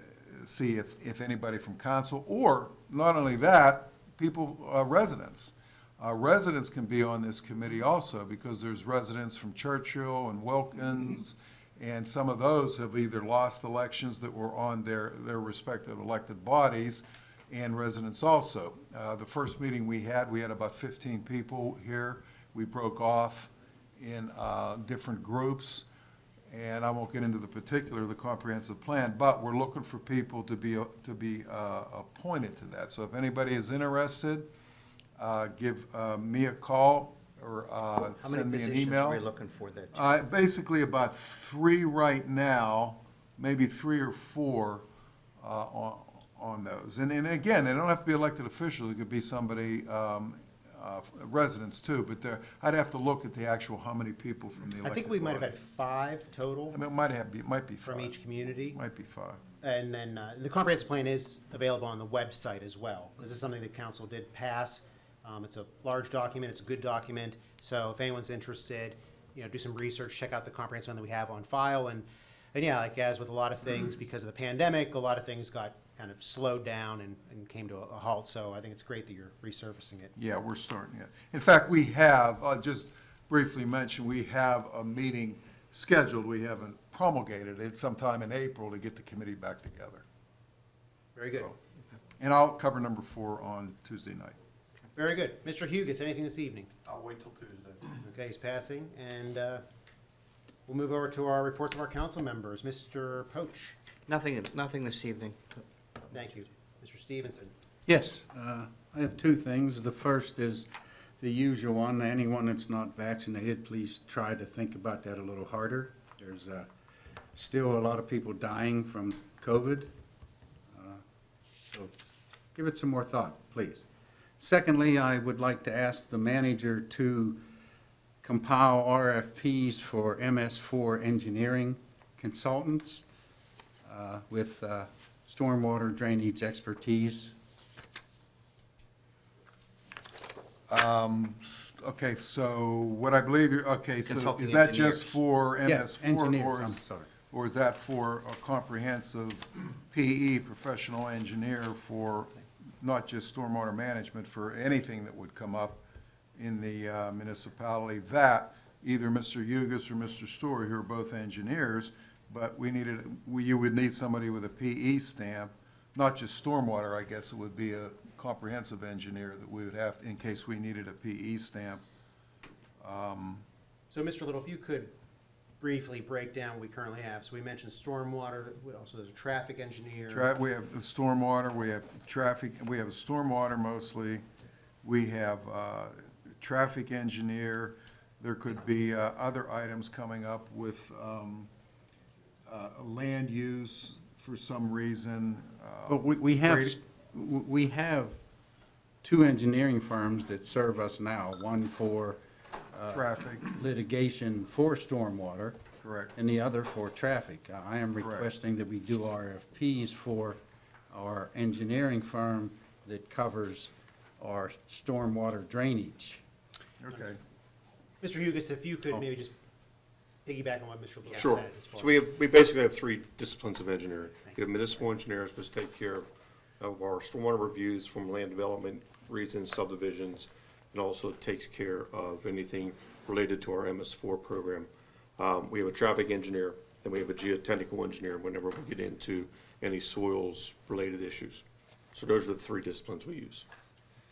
see if anybody from council, or not only that, people, residents. Residents can be on this committee also, because there's residents from Churchill and Wilkins, and some of those have either lost elections that were on their respective elected bodies, and residents also. The first meeting we had about 15 people here. We broke off in different groups, and I won't get into the particular of the comprehensive plan, but we're looking for people to be appointed to that. So if anybody is interested, give me a call or send me an How many email. positions are we looking for that? Basically about 3 right now, maybe 3 or 4 on those. And again, they don't have to be elected officials. It could be somebody, residents too, but I'd have to look at the actual how many people from the elected I think we might have body. had 5 total I mean, it might be 5. from each community. Might be 5. And then the comprehensive plan is available on the website as well. This is something that council did pass. It's a large document, it's a good document, so if anyone's interested, do some research, check out the comprehensive plan that we have on file, and yeah, like as with a lot of things, because of the pandemic, a lot of things got kind of slowed down and came to a halt, so I think it's great that you're resurfacing it. Yeah, we're starting it. In fact, we have, just briefly mention, we have a meeting scheduled. We haven't promulgated it, sometime in April to get the committee back together. Very good. So, and I'll cover number 4 on Tuesday night. Very good. Mr. Hugus, anything this evening? I'll wait till Tuesday. Okay, he's passing, and We'll move over to our reports of our council members. Mr. Poach, Nothing this evening. thank you. Mr. Stevenson. Yes, I have two things. The first is the usual one. Anyone that's not vaccinated, please try to think about that a little harder. There's still a lot of people dying from COVID. So give it some more thought, please. Secondly, I would like to ask the manager to compile RFPs for MS4 engineering consultants with stormwater drainage expertise. Okay, so what I believe, okay, so Consulting is that engineers. just for Yes, MS4? engineers, or I'm is- sorry. Or is that for a comprehensive PE, professional engineer, for not just stormwater management, for anything that would come up in the municipality? That either Mr. Hugus or Mr. Story, who are both engineers, but you would need somebody with a PE stamp, not just stormwater, I guess it would be a comprehensive engineer that we would have, in case we needed a PE stamp. So, Mr. Little, if you could briefly break down what we currently have. So we mentioned stormwater, also there's a traffic engineer. We have the stormwater, we have traffic, we have stormwater mostly. We have traffic engineer. There could be other items coming up with land use for some reason. But we have, Brady- we have two engineering firms that serve us now, one for Traffic, litigation for stormwater. correct. And the other for traffic. I am Correct. requesting that we do RFPs for our engineering firm that covers our stormwater drainage. Okay. Mr. Hugus, if you could maybe just piggyback on what Mr. Little Sure. said. As far So we basically have three disciplines of engineering. We have municipal engineers, which take care of our stormwater reviews from land development reasons, subdivisions, and also takes care of anything related to our MS4 program. We have a traffic engineer, and we have a geotechnical engineer whenever we get into any soils-related issues. So those are the three disciplines we use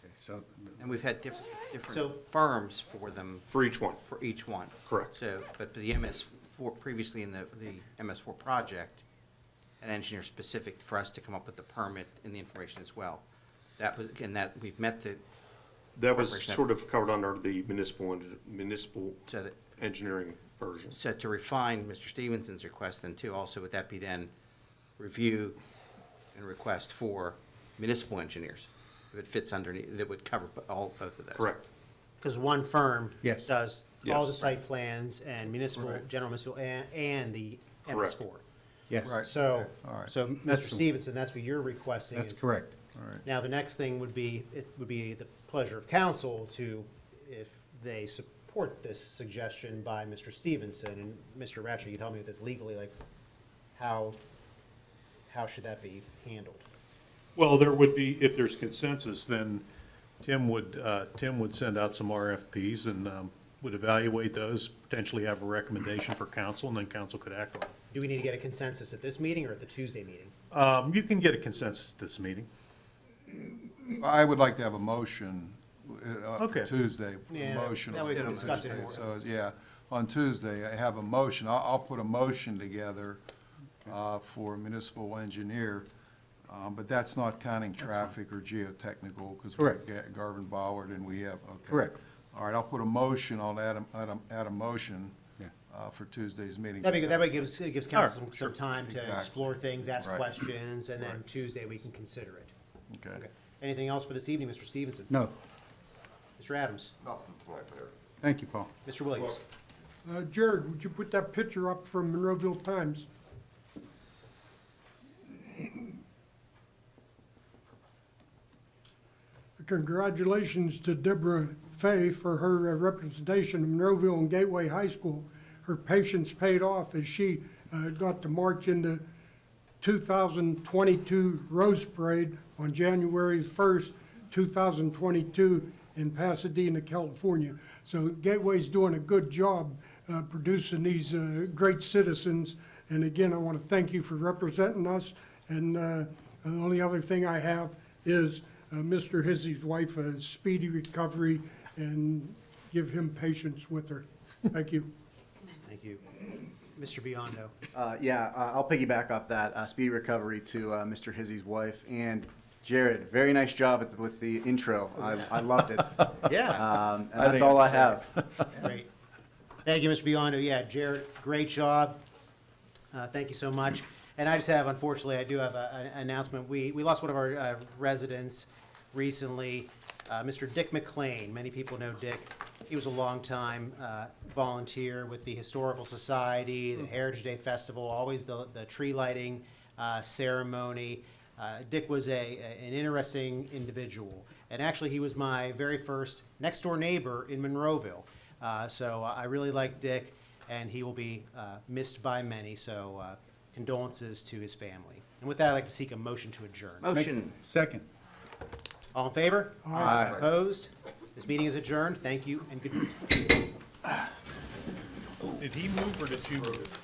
Okay, so And we've had So- different firms for them, for each one. for each one. Correct. So, but the MS4, previously in the MS4 project, an engineer specific for us to come up with the permit and the information as well. That was, and that, we've met the, That was Preparation. sort of covered under the municipal so that, engineering version. so to refine Mr. Stevenson's request then too, also would that be then review and request for municipal engineers? If it fits underneath, that would cover both of those. Correct. Because one firm Yes. does all the Yes. site plans and municipal, Right. general municipal, and the Correct. MS4. yes, Right. So, Okay, all right. so Mr. That's- Stevenson, that's what you're requesting. that's is- correct. All right. Now, the next thing would be, it would be the pleasure of council to, if they support this suggestion by Mr. Stevenson, and Mr. Ratcher, you tell me this legally, like, how should that be handled? Well, there would be, if there's consensus, then Tim would send out some RFPs and would evaluate those, potentially have a recommendation for council, and then council could act on it. Do we need to get a consensus at this meeting or at the Tuesday meeting? You can get a consensus at this meeting. I would like to have a motion for Okay. Tuesday. Yeah, Motion that way we on can discuss it Tuesday. more. So, yeah, on Tuesday, I have a motion. I'll put a motion together for municipal engineer, but that's not counting traffic or geotechnical, because we're Correct. Garvin Ballard, and we have, okay. Correct. All right, I'll put a motion, I'll add a motion Yeah. For Tuesday's meeting. That way it gives council some time to Exactly. explore things, ask Right. questions, and then Right. Tuesday we can consider it. Okay. Okay. Anything else for this evening, Mr. Stevenson? No, Mr. Adams? Nothing tonight, Mayor. thank you, Paul. Mr. Williams? Jared, would you put that picture up from Monroeville Times? Congratulations to Deborah Fay for her representation of Monroeville and Gateway High School. Her patience paid off as she got to march in the 2022 Rose Parade on January 1st, 2022 in Pasadena, California. So Gateway's doing a good job producing these great citizens. And again, I want to thank you for representing us. And the only other thing I have is Mr. Hizzy's wife a speedy recovery and give him patience with her. Thank you. Thank you. Mr. Biondo. I'll piggyback off that. Speedy recovery to Mr. Hizzy's wife. And Jared, very nice job with the intro. I loved it. Yeah. And that's all I have. Great. Thank you, Mr. Biondo. Yeah, Jared, great job. Thank you so much. And I just have, unfortunately, I do have an announcement. We lost one of our residents recently, Mr. Dick McLean. Many people know Dick. He was a longtime volunteer with the Historical Society, the Heritage Day Festival, always the tree lighting ceremony. Dick was an interesting individual. And actually, he was my very first next-door neighbor in Monroeville. So I really like Dick, and he will be missed by many. So condolences to his family. And with that, I'd like to seek a motion to adjourn. Motion. Second. All in favor? Aye. Opposed? This meeting is adjourned. Thank you and good. Did he move or did you move?